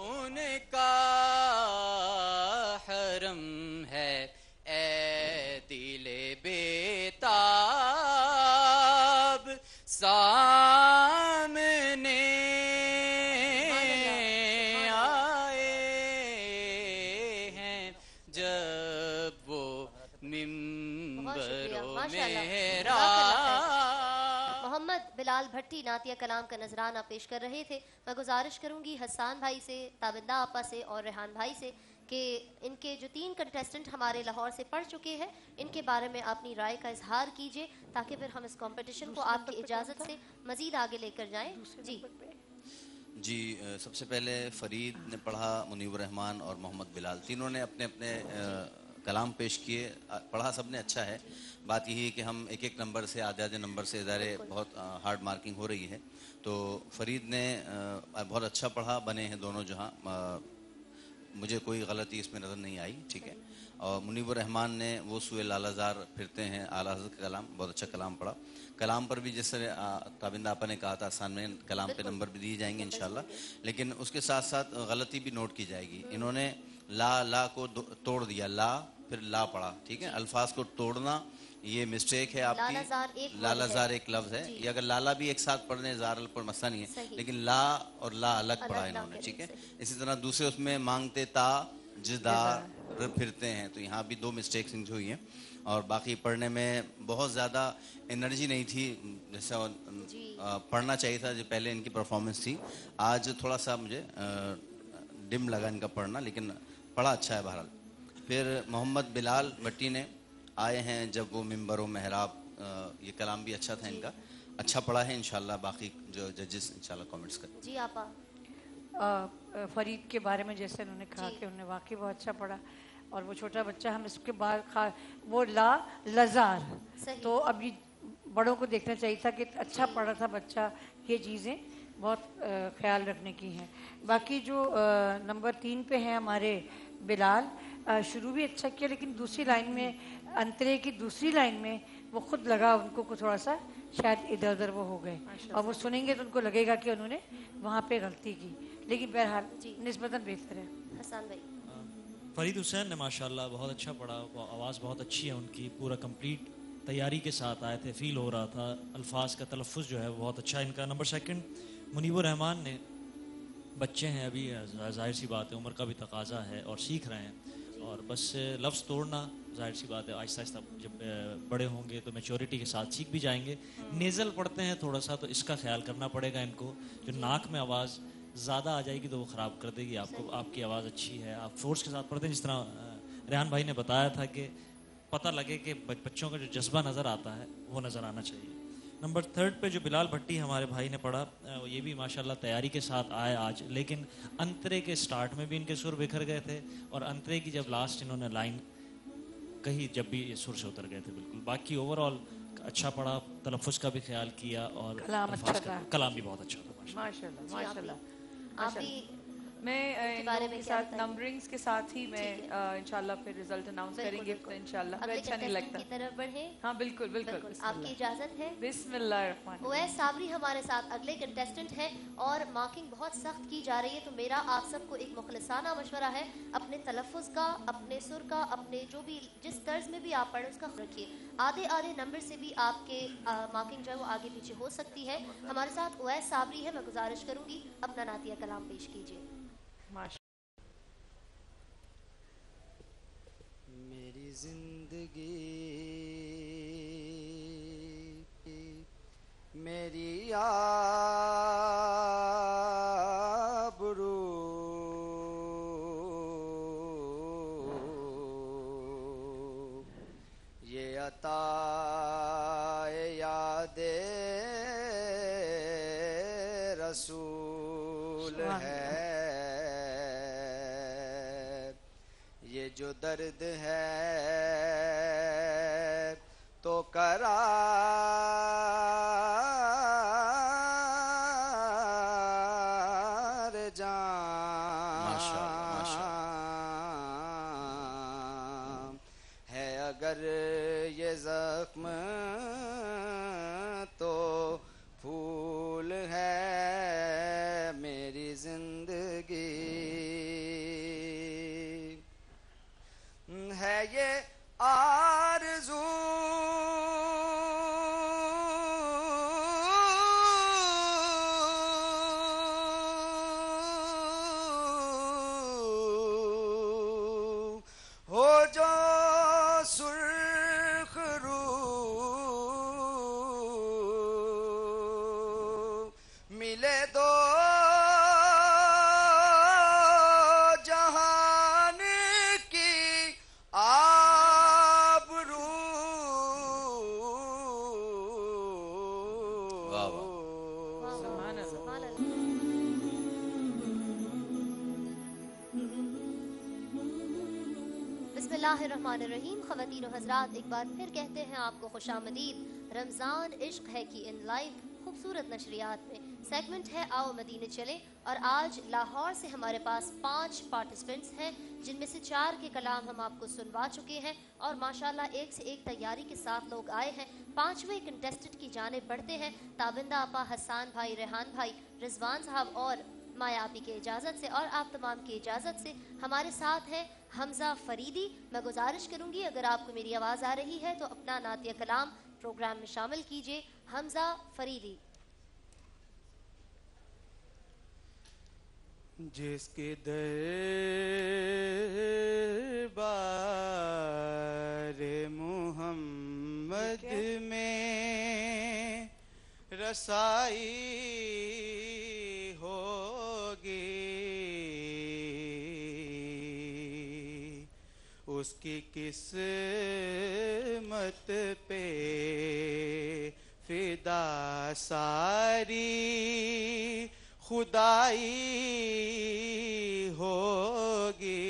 उनका हरम है ए दिले बेताब सामने आए हैं जब वो मिंबरो मेरा। मोहम्मद बिलाल भट्टी नातिया कलाम का नजराना पेश कर रहे थे। मैं गुजारिश करूंगी हसन भाई से, ताबिंदा आपा से और रेहान भाई से कि इनके जो 3 कंटेस्टेंट हमारे लाहौर से पढ़ चुके हैं, इनके बारे में अपनी राय का इजहार कीजिए ताकि फिर हम इस कंपटीशन को आपकी इजाज़त से मज़ीद आगे लेकर जाएं। जी, सबसे पहले फरीद ने पढ़ा, मुनीबुर रहमान और मोहम्मद बिलाल, तीनों ने अपने अपने कलाम पेश किए। पढ़ा सबने अच्छा है। बात यही है कि हम एक एक नंबर से, आधे आधे नंबर से इधर बहुत हार्ड मार्किंग हो रही है। तो फरीद ने बहुत अच्छा पढ़ा, बने हैं दोनों जहां, मुझे कोई गलती इसमें नज़र नहीं आई, ठीक है। और मुनीबुर रहमान ने वो सुए लालाजार फिरते हैं आला हज़रत का कलाम, बहुत अच्छा कलाम पढ़ा। कलाम पर भी जैसे ताबिंदा आपा ने कहा था, आसान में कलाम पे नंबर भी दिए जाएंगे इंशाल्लाह, लेकिन उसके साथ साथ गलती भी नोट की जाएगी। इन्होंने ला को तोड़ दिया, ला फिर ला पढ़ा, ठीक है। अल्फाज को तोड़ना ये मिस्टेक है आपकी। लालाजार एक लफ्ज है, ये अगर लाला भी एक साथ पढ़ने जार पर मसला नहीं है, लेकिन ला और ला अलग पढ़ा इन्होंने, ठीक है। इसी तरह दूसरे उसमें मांगते ता जिदार फिरते हैं, तो यहाँ भी 2 मिस्टेक्स हुई हैं। और बाकी पढ़ने में बहुत ज़्यादा एनर्जी नहीं थी, जैसा पढ़ना चाहिए था जो पहले इनकी परफॉर्मेंस थी। आज थोड़ा सा मुझे डिम लगा इनका पढ़ना, लेकिन पढ़ा अच्छा है बहरहाल। फिर मोहम्मद बिलाल भट्टी ने आए हैं जब वो मिंबरो मेहराब, ये कलाम भी अच्छा था इनका, अच्छा पढ़ा है। इंशाल्लाह बाकी जो जजेस इंशाल्लाह कमेंट्स करें। जी आपा। फरीद के बारे में जैसे उन्होंने कहा कि उन्होंने वाकई बहुत अच्छा पढ़ा, और वो छोटा बच्चा, हम इसके बाद वो लजार, तो अभी बड़ों को देखना चाहिए था कि अच्छा पढ़ा था बच्चा। ये चीज़ें बहुत ख्याल रखने की हैं। बाकी जो नंबर 3 पे हैं हमारे बिलाल, शुरू भी अच्छा किया, लेकिन दूसरी लाइन में अंतरे की दूसरी लाइन में वो खुद लगा उनको को थोड़ा सा शायद इधर उधर वो हो गए, और वो सुनेंगे तो उनको लगेगा कि उन्होंने वहाँ पे गलती की, लेकिन बहरहाल निस्बतन बेहतर है। हसन भाई। फरीद हुसैन ने माशाल्लाह बहुत अच्छा पढ़ा, आवाज़ बहुत अच्छी है उनकी, पूरा कंप्लीट तैयारी के साथ आए थे, फील हो रहा था, अल्फाज का तलफ़ुज़ जो है वो बहुत अच्छा है इनका। नंबर सेकंड मुनीबुर रहमान ने, बच्चे हैं अभी, जाहिर सी बात है उम्र का भी तकाजा है और सीख रहे हैं, और बस लफ्ज़ तोड़ना जाहिर सी बात है आहिस्ता आहिस्ता जब बड़े होंगे तो मैच्योरिटी के साथ सीख भी जाएंगे। नेज़ल पढ़ते हैं थोड़ा सा, तो इसका ख्याल करना पड़ेगा इनको, जो नाक में आवाज़ ज़्यादा आ जाएगी तो वो ख़राब कर देगी आपको। आपकी आवाज़ अच्छी है, आप फोर्स के साथ पढ़ते हैं, जिस तरह रेहान भाई ने बताया था कि पता लगे कि बच्चों का जो जज्बा नज़र आता है वो नज़र आना चाहिए। नंबर थर्ड पे जो बिलाल भट्टी हमारे भाई ने पढ़ा, ये भी माशाल्लाह तैयारी के साथ आए आज, लेकिन अंतरे के स्टार्ट में भी इनके सुर बिखर गए थे, और अंतरे की जब लास्ट इन्होंने लाइन कही जब भी ये सुर से उतर गए थे बिल्कुल। बाकी ओवरऑल अच्छा पढ़ा, तलफ़ुज़ का भी ख्याल किया, और कलाम भी बहुत अच्छा था माशाल्लाह माशाल्लाह। आप भी मैं इन लोगों के साथ नंबरिंग्स के साथ ही मैं इंशाल्लाह फिर रिजल्ट अनाउंस करेंगे तो इंशाल्लाह अच्छा नहीं लगता की तरफ बढ़े। हाँ बिल्कुल बिल्कुल, आपकी इजाजत है। बिस्मिल्लाहिर्रहमानिर्रहीम। उवैस साबरी हमारे साथ अगले कंटेस्टेंट हैं और मार्किंग बहुत सख्त की जा रही है, तो मेरा आप सबको एक मुखलिसाना मशवरा है, अपने तलफ़ुज़ का, अपने सुर का, अपने जो भी जिस तर्ज में भी आप पढ़ें उसका रखिए। आधे आधे नंबर से भी आपके मार्किंग जो है वो आगे पीछे हो सकती है। हमारे साथ उवैस साबरी है, मैं गुजारिश करूंगी अपना नातिया कलाम पेश कीजिए। मेरी जिंदगी मेरी आबरू ये अता यादे रसूल है, ये जो दर्द है तो करार जान है, अगर ये जख्म तो फूल है मेरी जिंदगी, है ये आरज़ू हो जो सुर्ख रू मिले दो जहान की आबरू। बिस्मिल्लाहिर्रहमानिर्रहीम। ख़वातीन और हज़रात, एक बार फिर कहते हैं आपको खुशामदीद। रमज़ान इश्क है कि इन लाइव खूबसूरत नशरियात में सेगमेंट है आओ मदीने चले, और आज लाहौर से हमारे पास 5 पार्टिसिपेंट्स हैं, जिनमें से 4 के कलाम हम आपको सुनवा चुके हैं, और माशाल्लाह एक से एक तैयारी के साथ लोग आए हैं। 5वें कंटेस्टेंट की जानिब बढ़ते हैं। ताबिंदा आपा, हसान भाई, रेहान भाई, रिजवान साहब और माया आपी की इजाज़त से और आप तमाम की इजाज़त से हमारे साथ हैं हमजा फरीदी। मैं गुजारिश करूंगी अगर आपको मेरी आवाज़ आ रही है तो अपना नातिया कलाम प्रोग्राम में शामिल कीजिए। हमजा फरीदी। जिसके दरबार मुहम्मद में रसाई होगी, उसकी किस्मत पे फिदा सारी खुदाई होगी,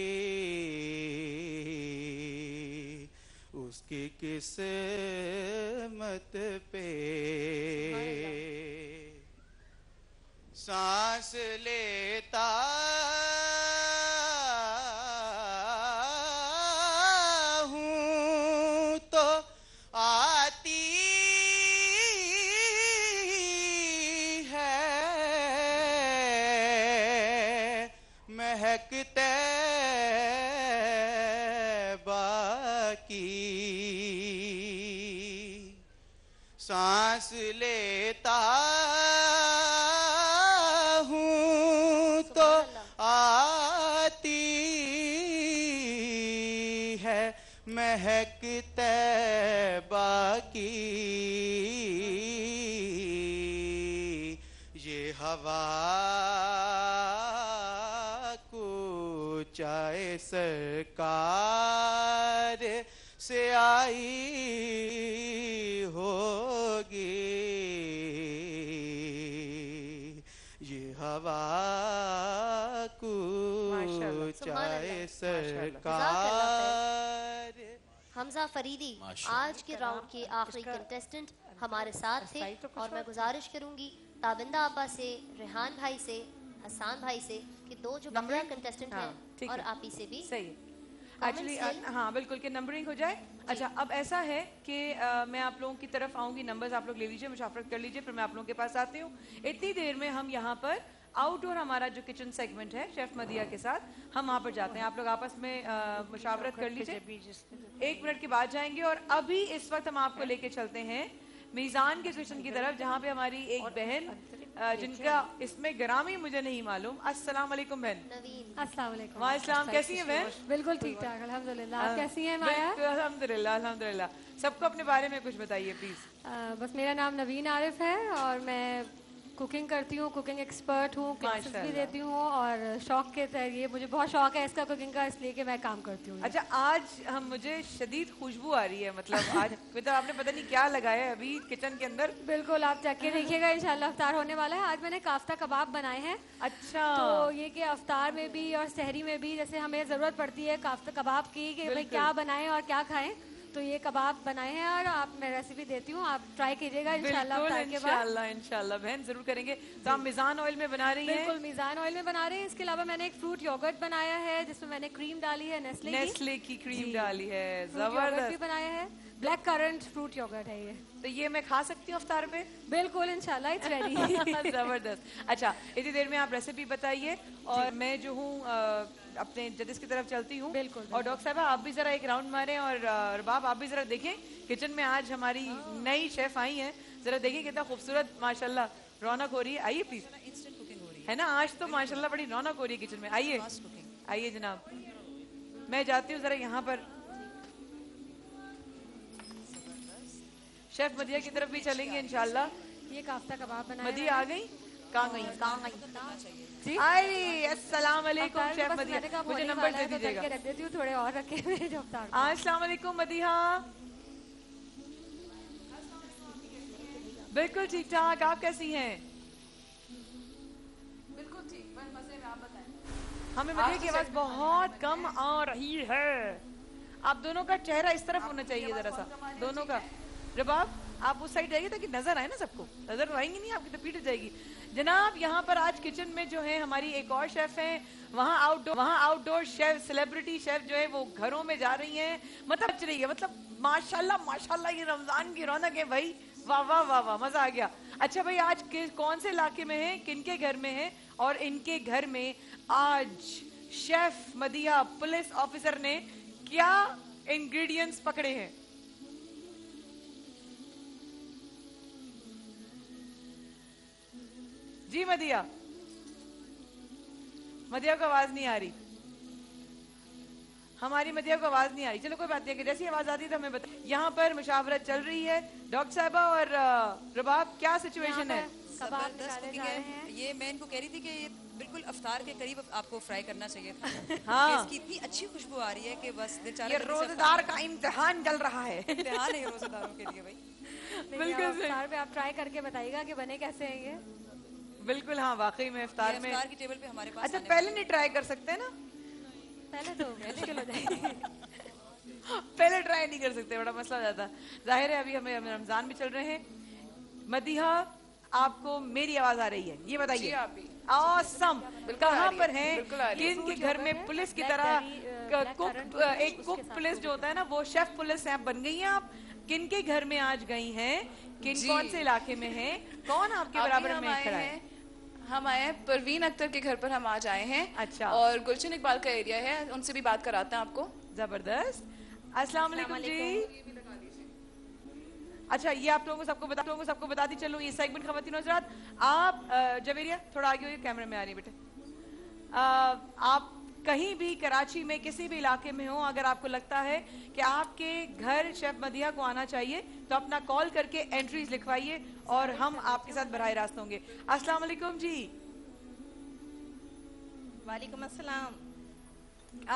उसकी किस्मत पे सांस लेता महक तैबा की सांस लेता हूँ तो आती है महक तैबा की ये हवा को चाहे सरकार से आई होगी ये हवा को चाहे सरकार। हमजा फरीदी आज के राउंड के आखिरी कंटेस्टेंट हमारे साथ थे और मैं गुजारिश करूंगी ताबिंदा अब्बा से, रेहान भाई से, हसान भाई से कि दो जो बकरा कंटेस्टेंट हैं और आपी से भी सही एक्चुअली हाँ बिल्कुल कि नंबरिंग हो जाए। अच्छा अब ऐसा है कि मैं आप लोगों की तरफ आऊंगी, नंबर्स आप लोग ले लीजिए, मुशाफरत कर लीजिए, फिर मैं आप लोगों के पास आती हूँ। इतनी देर में हम यहाँ पर आउटडोर हमारा जो किचन सेगमेंट है शेफ मदिया के साथ हम वहाँ पर जाते हैं। आप लोग आपस में मुशावरत कर लीजिए, 1 मिनट के बाद जाएंगे। और अभी इस वक्त हम आपको लेके चलते हैं मीज़ान के किचन की तरफ जहाँ पे हमारी एक बहन जिनका इसमें ग्रामी मुझे नहीं मालूम। अस्सलाम वालेकुम बहन। अस्सलाम वालेकुम। वालेकुम, कैसी हैं बहन? बिल्कुल ठीक ठाक अल्हम्दुलिल्लाह। आप कैसी हैं माया? अल्हम्दुलिल्लाह अल्हम्दुलिल्लाह। सबको अपने बारे में कुछ बताइए प्लीज। बस मेरा नाम नवीन आरिफ है और मैं कुकिंग करती हूँ, कुकिंग एक्सपर्ट हूँ, क्लासेस भी देती हूँ और शौक के जरिए मुझे बहुत शौक है इसका कुकिंग का, इसलिए कि मैं काम करती हूँ। अच्छा आज हम मुझे शदीद खुशबू आ रही है, मतलब आज मतलब आपने पता नहीं क्या लगाया है अभी किचन के अंदर। बिल्कुल आप चख के देखिएगा, इंशाल्लाह अफ्तार होने वाला है। आज मैंने काफ्ता कबाब बनाए हैं। अच्छा तो ये कि अफ्तार में भी और सहरी में भी जैसे हमें जरूरत पड़ती है काफ्ता कबाब की कि भाई क्या बनाएं और क्या खाएं, तो ये कबाब बनाए हैं और आप मैं रेसिपी देती हूँ, आप ट्राई कीजिएगा इंशाल्लाह अफ्तार के बाद। इंशाल्लाह बहन जरूर करेंगे। तो आप मीज़ान ऑयल में बना रही हैं? बिल्कुल मीज़ान ऑयल में बना रहे हैं। इसके अलावा मैंने एक फ्रूट योगर्ट बनाया है जिसमें मैंने क्रीम डाली है, नेस्ले की क्रीम डाली है, जबरदस्त भी बनाया है। ब्लैक करंट फ्रूट योगर्ट है ये। तो ये मैं खा सकती हूँ अफ्तार पे? बिल्कुल इंशाल्लाह, इट्स रेडी। जबरदस्त। अच्छा इतनी देर में आप रेसिपी बताइए और मैं जो हूँ अपने जजेस की तरफ चलती हूँ। बिल्कुल। और डॉक्टर साहब आप भी जरा एक राउंड मारें और रबाब आप भी जरा देखें किचन में आज हमारी नई शेफ आई हैं, जरा देखें कितना खूबसूरत माशाल्लाह रौनक हो रही है। आइए प्लीज। इंस्टेंट कुकिंग हो रही है ना, आज तो माशाल्लाह बड़ी रौनक हो रही है किचन में। आइए आइए जनाब, मैं जाती हूँ जरा यहाँ पर शेफ मदिया की तरफ भी चलेंगे इंशाल्लाह। ये काफ्ता कबाब बनाया मदिया आ गई? कहाँ गई? अस्सलाम वालेकुम शेफ मदिया, मुझे नंबर दे दीजिएगा। रख देती हूँ थोड़े और रखे हुए जो अफ्तार। अस्सलाम वालेकुम मदिया। बिल्कुल ठीक ठाक, आप कैसी हैं? बिल्कुल ठीक, बस मजे में। आप बताएं। हमें मदिया की आवाज बहुत कम आ रही है। आप दोनों का चेहरा इस तरफ होना चाहिए जरा सा, दोनों का। रबाब आप उस साइड जाइए ताकि नजर आए ना सबको। नजर तो आएंगी नहीं आपकी तो पीट जाएगी। जनाब यहाँ पर आज किचन में जो है हमारी एक और शेफ हैं, वहाँ आउटडोर शेफ सेलिब्रिटी शेफ जो है वो घरों में जा रही हैं, मतलब बच रही है, मतलब माशाल्लाह माशाल्लाह ये रमजान की रौनक है भाई। वाह वाह वाह वाह, मजा आ गया। अच्छा भाई आज कौन से इलाके में है, किनके घर में है और इनके घर में आज शेफ मदिया पुलिस ऑफिसर ने क्या इंग्रेडिएंट्स पकड़े हैं? जी मदिया, मदिया को आवाज नहीं आ रही, हमारी मदिया को आवाज नहीं आ रही। चलो कोई बात नहीं, कि जैसी आवाज आती है तो हमें बता। यहाँ पर मुशावरत चल रही है। डॉक्टर साहबा और रबाब क्या सिचुएशन है? जबरदस्त कुकिंग है। ये मैं इनको कह रही थी कि ये बिल्कुल अफ्तार के करीब आपको फ्राई करना चाहिए था। हाँ। इसकी इतनी अच्छी खुशबू आ रही है कि बस दिल चाह ये रोजेदार का इम्तिहान चल रहा है। इम्तिहान है रोजेदारों के लिए भाई। बिल्कुल अफ्तार पे आप ट्राई करके बताइएगा कि बने कैसे हैं ये। बिल्कुल हाँ, वाकई में इफ्तार में इफ्तार की टेबल पे हमारे पास। अच्छा पहले नहीं ट्राई कर सकते ना? पहले तो मुश्किल हो जाएगी। पहले ट्राई नहीं कर सकते, बड़ा मसला हो जाता। जाहिर है अभी हमें रमजान भी चल रहे हैं। मदिहा आपको मेरी आवाज आ रही है, ये बताइए। ऑसम। कहाँ पर है? किनके घर में पुलिस की तरह एक कुक पुलिस जो होता है ना, वो शेफ पुलिस है, बन गई हैं आप? किनके घर में आज गई हैं? कौन से इलाके में है? कौन आपके बराबर में खड़ा है? हम आए हैं परवीन अख्तर के घर पर हम आज आए हैं। अच्छा। और गुलशन इकबाल का एरिया है, उनसे भी बात कराते हैं आपको। जबरदस्त। अस्सलाम वालेकुम जी। अच्छा, ये आप लोगों को सबको बताती चलूं, ये सेगमेंट ख़वातीन हज़रात, आप जवेरिया थोड़ा आगे होइए, कैमरे में आ रही है बेटे। आप कहीं भी कराची में किसी भी इलाके में हो, अगर आपको लगता है कि आपके घर शेफ मदिया को आना चाहिए तो अपना कॉल करके एंट्रीज लिखवाइए और हम आपके साथ बराह रास्त होंगे। अस्सलाम वालेकुम जी। वालेकुम अस्सलाम।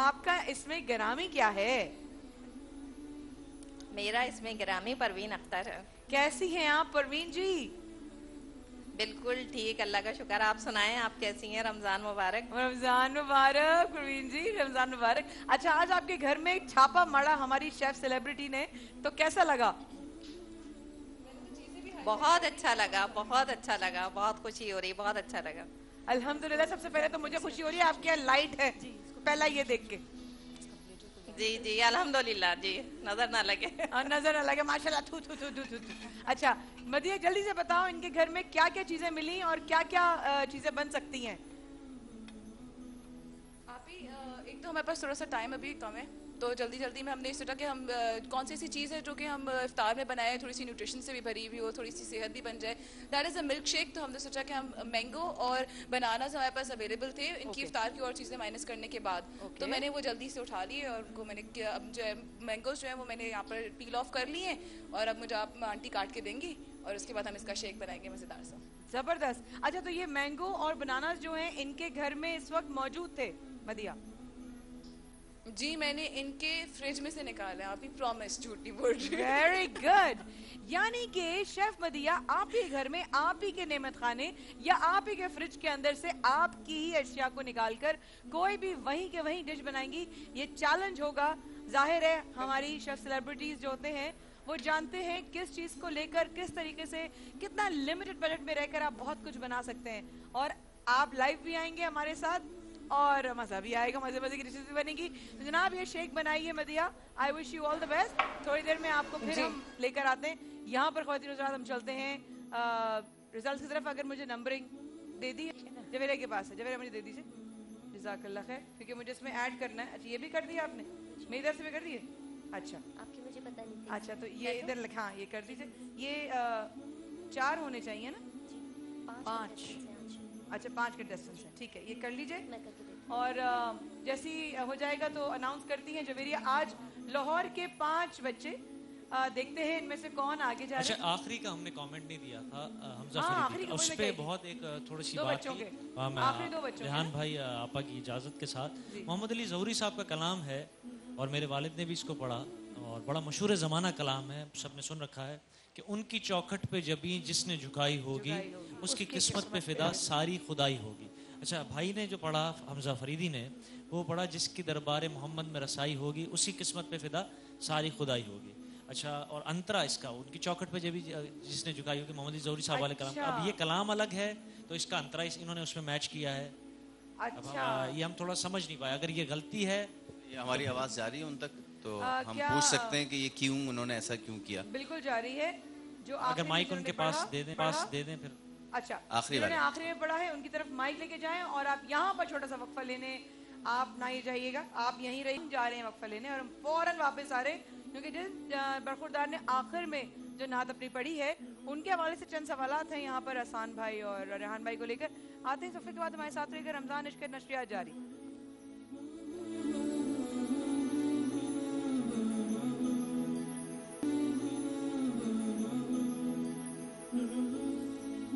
आपका इसमें गिरामी क्या है? मेरा इसमें गिरामी परवीन अख्तर है। कैसी हैं आप परवीन जी? बिल्कुल ठीक, अल्लाह का शुक्र। आप सुनाएं, आप कैसी हैं? रमजान मुबारक। रमजान मुबारक परवीन जी, रमजान मुबारक। अच्छा, आज आपके घर में छापा मारा हमारी शेफ सेलिब्रिटी ने, तो कैसा लगा? बहुत अच्छा लगा, बहुत अच्छा लगा, बहुत खुशी हो रही, बहुत अच्छा लगा। अल्हम्दुलिल्लाह। सबसे पहले तो मुझे खुशी हो रही है आपके यहाँ लाइट है, पहला ये देख के। जी जी अल्हम्दुलिल्लाह जी, नजर ना लगे। नजर ना लगे, माशाल्लाह। थू थू थू थू थू। अच्छा मदिया, जल्दी से बताओ इनके घर में क्या क्या चीजें मिली और क्या क्या चीजें बन सकती हैं? आप ही एक तो हमारे पास थोड़ा सा टाइम अभी कम है, तो जल्दी जल्दी में हमने सोचा कि हम कौन सी ऐसी चीज़ है जो कि हम इफ्तार में बनाए, थोड़ी सी न्यूट्रिशन से भी भरी हुई हो, थोड़ी सी सेहत भी बन जाए। That is a milk shake. तो हमने सोचा कि हम मैंगो और बनानास हमारे पास अवेलेबल थे इनकी इफ्तार की और चीज़ें माइनस करने के बाद। तो मैंने वो जल्दी से उठा लिए और उनको मैंने अब जो है मैंगोज जो है वो मैंने यहाँ पर पील ऑफ कर लिए हैं और अब मुझे आप आंटी काट के देंगी और उसके बाद हम इसका शेक बनाएंगे मज़ेदार सा। जबरदस्त। अच्छा, तो ये मैंगो और बनानास जो हैं इनके घर में इस वक्त मौजूद थे मदिया? जी, मैंने इनके फ्रिज में से निकाला। आप ही प्रॉमिस, झूठ नहीं बोल रही। Very good. यानी कि शेफ मदिया आप ही घर में, आप ही के नेमत खाने या आप ही के फ्रिज के अंदर से आपकी ही अशिया को निकालकर कोई भी वहीं के वहीं डिश बनाएंगी। ये चैलेंज होगा। जाहिर है हमारी शेफ सेलिब्रिटीज जो होते हैं वो जानते हैं किस चीज को लेकर किस तरीके से कितना लिमिटेड बजट में रहकर आप बहुत कुछ बना सकते हैं। और आप लाइव भी आएंगे हमारे साथ और मजा भी आएगा, मजे मजे की डिशेस भी बनेगी। तो जनाब ये शेक बनाइए मदिया। I wish you all the best. थोड़ी देर में आपको फिर हम लेकर आते हैं। यहाँ पर ख्वातीन हज़रात हम चलते हैं रिजल्ट की तरफ। अगर मुझे नंबरिंग दे दी जवेरिया के पास है, जवेरिया मुझे दे दीजिए। जज़ाकल्लाह खैर, क्योंकि मुझे इसमें ऐड करना है। अच्छा, ये भी कर दिया आपने? मेरी तरफ से भी कर दिए? अच्छा, आपकी मुझे पता नहीं थी। अच्छा, तो ये इधर लिखा, हाँ ये कर दीजिए। ये 4 होने चाहिए ना? 5। अच्छा, 5 कंटेस्टेंट्स हैं, ठीक है, ये कर लीजिए। और जैसे ही हो जाएगा तो अनाउंस करती हैं जवेरिया। आज लाहौर के 5 बच्चे, देखते हैं इनमें से कौन आगे जा रहे हैं। अच्छा, आखिरी का हमने कमेंट नहीं दिया था हमजा फरीदी, उस पे बहुत एक थोड़ी सी बात थी। रेहान भाई आपा की इजाजत के साथ, मोहम्मद अली ज़हूरी साहब का कलाम है और मेरे वालिद ने भी इसको पढ़ा और बड़ा मशहूर ज़माना कलाम है, सबने सुन रखा है कि उनकी चौखट पे जबीं जिसने झुकाई होगी उसकी किस्मत पे फिदा सारी खुदाई होगी। अच्छा, भाई ने जो पढ़ा हमजा फरीदी ने, वो पढ़ा जिसकी दरबार मोहम्मद में रसाई होगी उसी किस्मत पे फिदा सारी खुदाई होगी। अच्छा, और अंतरा इसका उनकी चौखट पे जब जिसने झुकाई होगी मोहम्मद ज़हूरी साहब वाले कलाम। अब ये कलाम अलग है तो इसका अंतरा इन्होंने उसमें मैच किया है। अच्छा, ये हम थोड़ा समझ नहीं पाए। अगर ये गलती है, ये हमारी आवाज जा रही है उन तक तो हम पूछ सकते हैं कि ये क्यों, उन्होंने ऐसा क्यों किया? बिल्कुल जा रही है। जो अगर माइक उनके पास दे दें फिर। अच्छा, आखिरी में पढ़ा है, उनकी तरफ माइक लेके जाएं और आप यहाँ पर छोटा सा वक्फा लेने आप ना ही जाइएगा, आप यहीं रहिए। जा रहे हैं वक्फा लेने और हम फौरन वापस आ रहे हैं, क्योंकि जिस बरखुरदार ने आखिर में जो नात अपनी पढ़ी है उनके हवाले से चंद सवालात हैं यहाँ पर आसान भाई और रेहान भाई को लेकर। आते हैं सफर के बाद हमारे साथ रहेगा रमजान इश्क नशरियात जारी।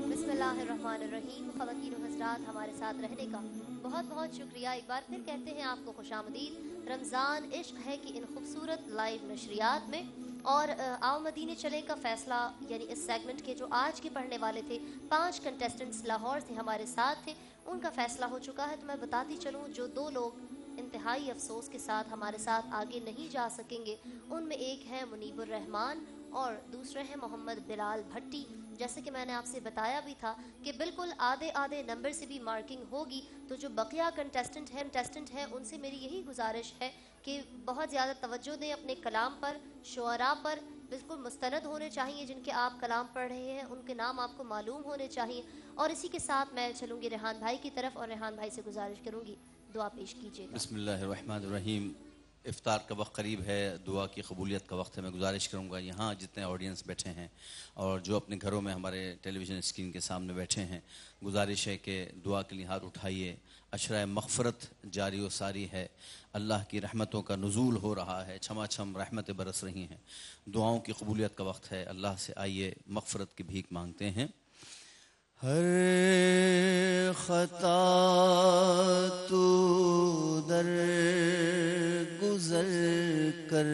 बिस्मिल्लाहिर्रहमानिर्रहीम। ख़वातीन व हज़रात, हमारे साथ रहने का बहुत बहुत शुक्रिया। एक बार फिर कहते हैं आपको खुशामदीद रमज़ान इश्क है कि इन खूबसूरत लाइव नशरियात में। और आओ मदीने चले का फ़ैसला, यानी इस सेगमेंट के जो आज के पढ़ने वाले थे 5 कंटेस्टेंट्स लाहौर से हमारे साथ थे, उनका फ़ैसला हो चुका है। तो मैं बताती चलूँ, जो 2 लोग इंतहाई अफसोस के साथ हमारे साथ आगे नहीं जा सकेंगे, उनमें एक है मुनीबुर रहमान और दूसरे हैं मोहम्मद बिलाल भट्टी। जैसे कि मैंने आपसे बताया भी था कि बिल्कुल आधे आधे नंबर से भी मार्किंग होगी। तो जो बकिया कंटेस्टेंट हैं उनसे मेरी यही गुजारिश है कि बहुत ज़्यादा तवज्जो दें अपने कलाम पर, शुअरा पर, بالکل مستند ہونے چاہیے جن کے آپ کلام پڑھ رہے ہیں، ان کے نام آپ کو معلوم ہونے چاہیے. اور اسی کے ساتھ میں چلوں گی ریحان بھائی کی طرف اور ریحان بھائی سے گزارش کروں گی دعا پیش کیجیے گا. بسم اللہ الرحمن الرحیم. افطار کا وقت قریب ہے، دعا کی قبولیت کا وقت ہے. میں گزارش کروں گا یہاں جتنے آڈینس بیٹھے ہیں اور جو اپنے گھروں میں ہمارے ٹیلی ویژن اسکرین کے سامنے بیٹھے ہیں، گزارش ہے کہ دعا کے لیے ہاتھ اٹھائیے. عشرہ مغفرت جاری و ساری ہے، اللہ کی رحمتوں کا نزول ہو رہا ہے، چھما چھم رحمتیں برس رہی ہیں. دعاؤں کی قبولیت کا وقت ہے. اللہ سے آئیے مغفرت کی بھیک مانگتے ہیں. ہر خطا تو در گزر کر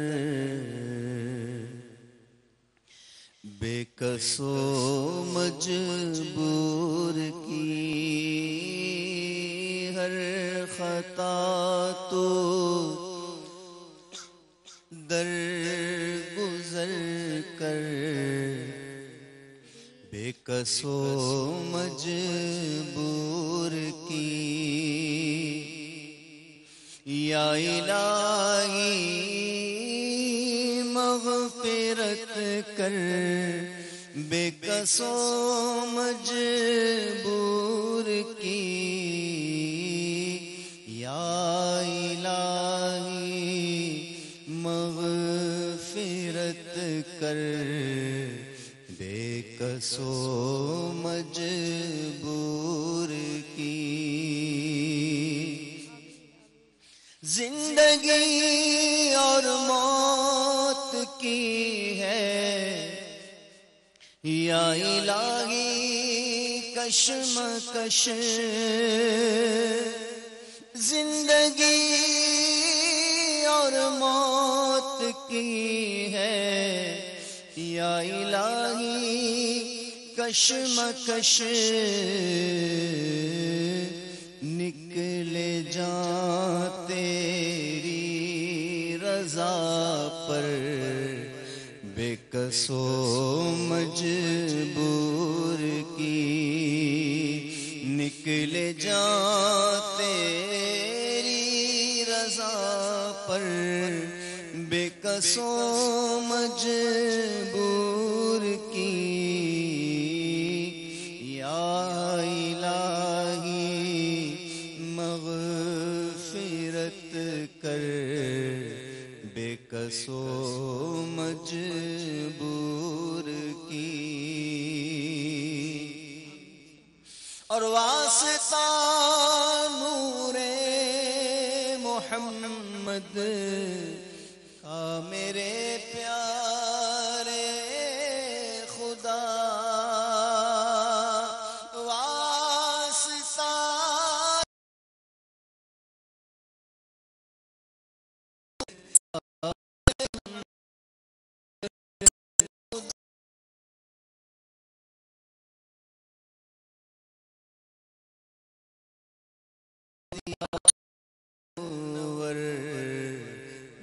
بے کس و مجبور کی. ہر خطا تو در گزر کر بے کس و مجبور کی. یا الہی مغفرت کر بے کس و مجبور کی. یا الہی مغفرت کر بے کس و مجبور کی. زندگی اور موت کی ہے یا الہی کشمکش. زندگی اور موت کی ہے یا الہی کشمکش. نکلے جاں تیری رضا پر بے کس و مجبور کی. نکلے جاں تیری رضا پر بے کس و مجبور کی. یا الہی مغفرت کر بے کس و مجبور کی. اور واسطہ نور محمد کا میرے پیارے خدا. واسطہ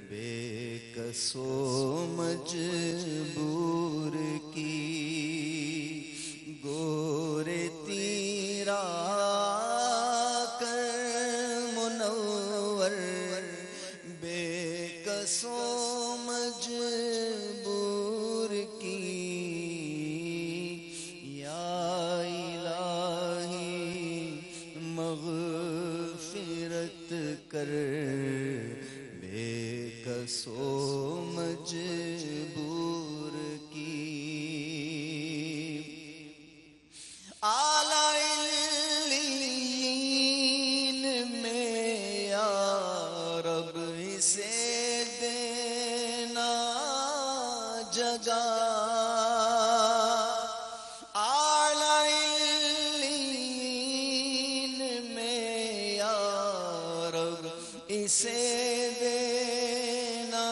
بے کس و مجبور کی. گورے تیرا کر منور بے کس و مجبور کی. یا الہی مغفرت کر بے کس و مجبور کی. اعلیٰ علیین میں یا رب اسے دینا جگہ. اعلیٰ علیین میں یا رب اسے دینا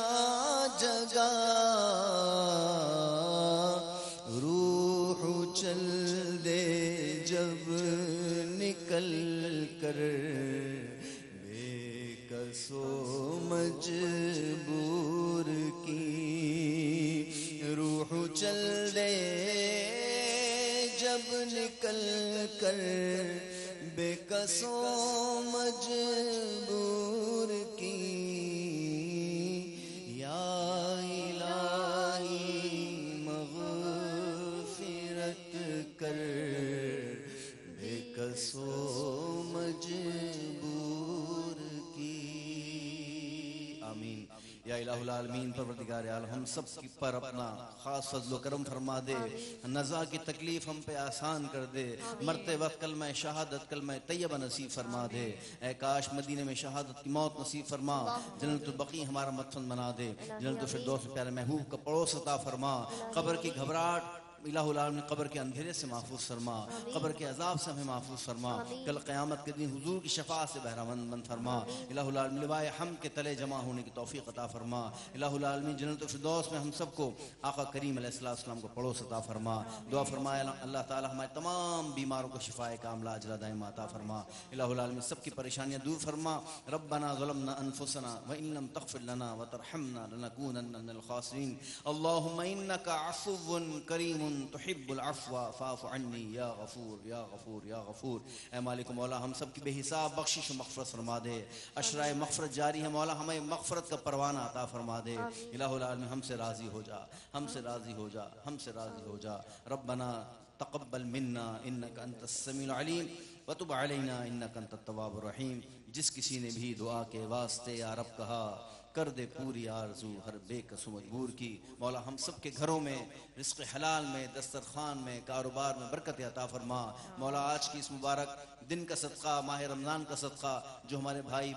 جگہ. روح چل دے جب نکل کر بے کس و مجبور کی. روح چل دے جب نکل کر بے کس و مجبور کی. یا الہی الہ العالمین پروردگار عالم ہم سب کی پر اپنا خاص فضل و کرم فرما دے، نزا کی تکلیف ہم پہ آسان کر دے، مرتے وقت کلمہ شہادت کلمہ طیبہ نصیب فرما دے، اے کاش مدینے میں شہادت کی موت نصیب فرما، جنت البقیع ہمارا مدفن بنا دے، جنت الفردوس میں پیارے محبوب کا پڑوس عطا فرما، قبر کی گھبراہٹ الہ العالمین قبر کے اندھیرے سے محفوظ فرما، قبر کے عذاب سے ہمیں محفوظ فرما، کل قیامت کے دن حضور کی شفاعت سے بہرہ مند فرما، الہ العالمین لوائے حمد کے تلے جمع ہونے کی توفیق عطا فرما، الہ العالمین جنت الفردوس میں ہم سب کو آقا کریم علیہ السلام کو پڑوس عطا فرما، دعا فرمائے اللہ تعالی ہمارے تمام بیماروں کو شفائے کاملہ عاجلہ دائمہ عطا فرما، الہ العالمین سب کی پریشانیاں دور فرما، ربنا ظلمنا انفسنا وان لم تغفر لنا وترحمنا لنكونن من الخاسرین، اللهم انك عفو کریم تحب العفو فاعف عني یا غفور یا غفور یا غفور، اے مالک و مولا ہم سب کی بے حساب بخشش و مغفرت فرما دے، اشرائے مغفرت جاری ہے مولا ہمیں مغفرت کا پروانہ عطا فرما دے، الہ العالمین ہم سے راضی ہو جا، ہم سے راضی ہو جا، ہم سے راضی ہو جا، ربنا تقبل منا انك انت السمیع العلیم وتب علینا انك انت التواب الرحیم، جس کسی نے بھی دعا کے واسطے یا رب کہا کر دے پوری آرزو ہر بے کس و مجبور کی، مولا ہم سب کے گھروں میں رزق حلال میں دسترخوان میں کاروبار میں برکت عطا فرما، مولا آج کی اس مبارک دن کا صدقہ ماہ رمضان کا صدقہ جو ہمارے بھائی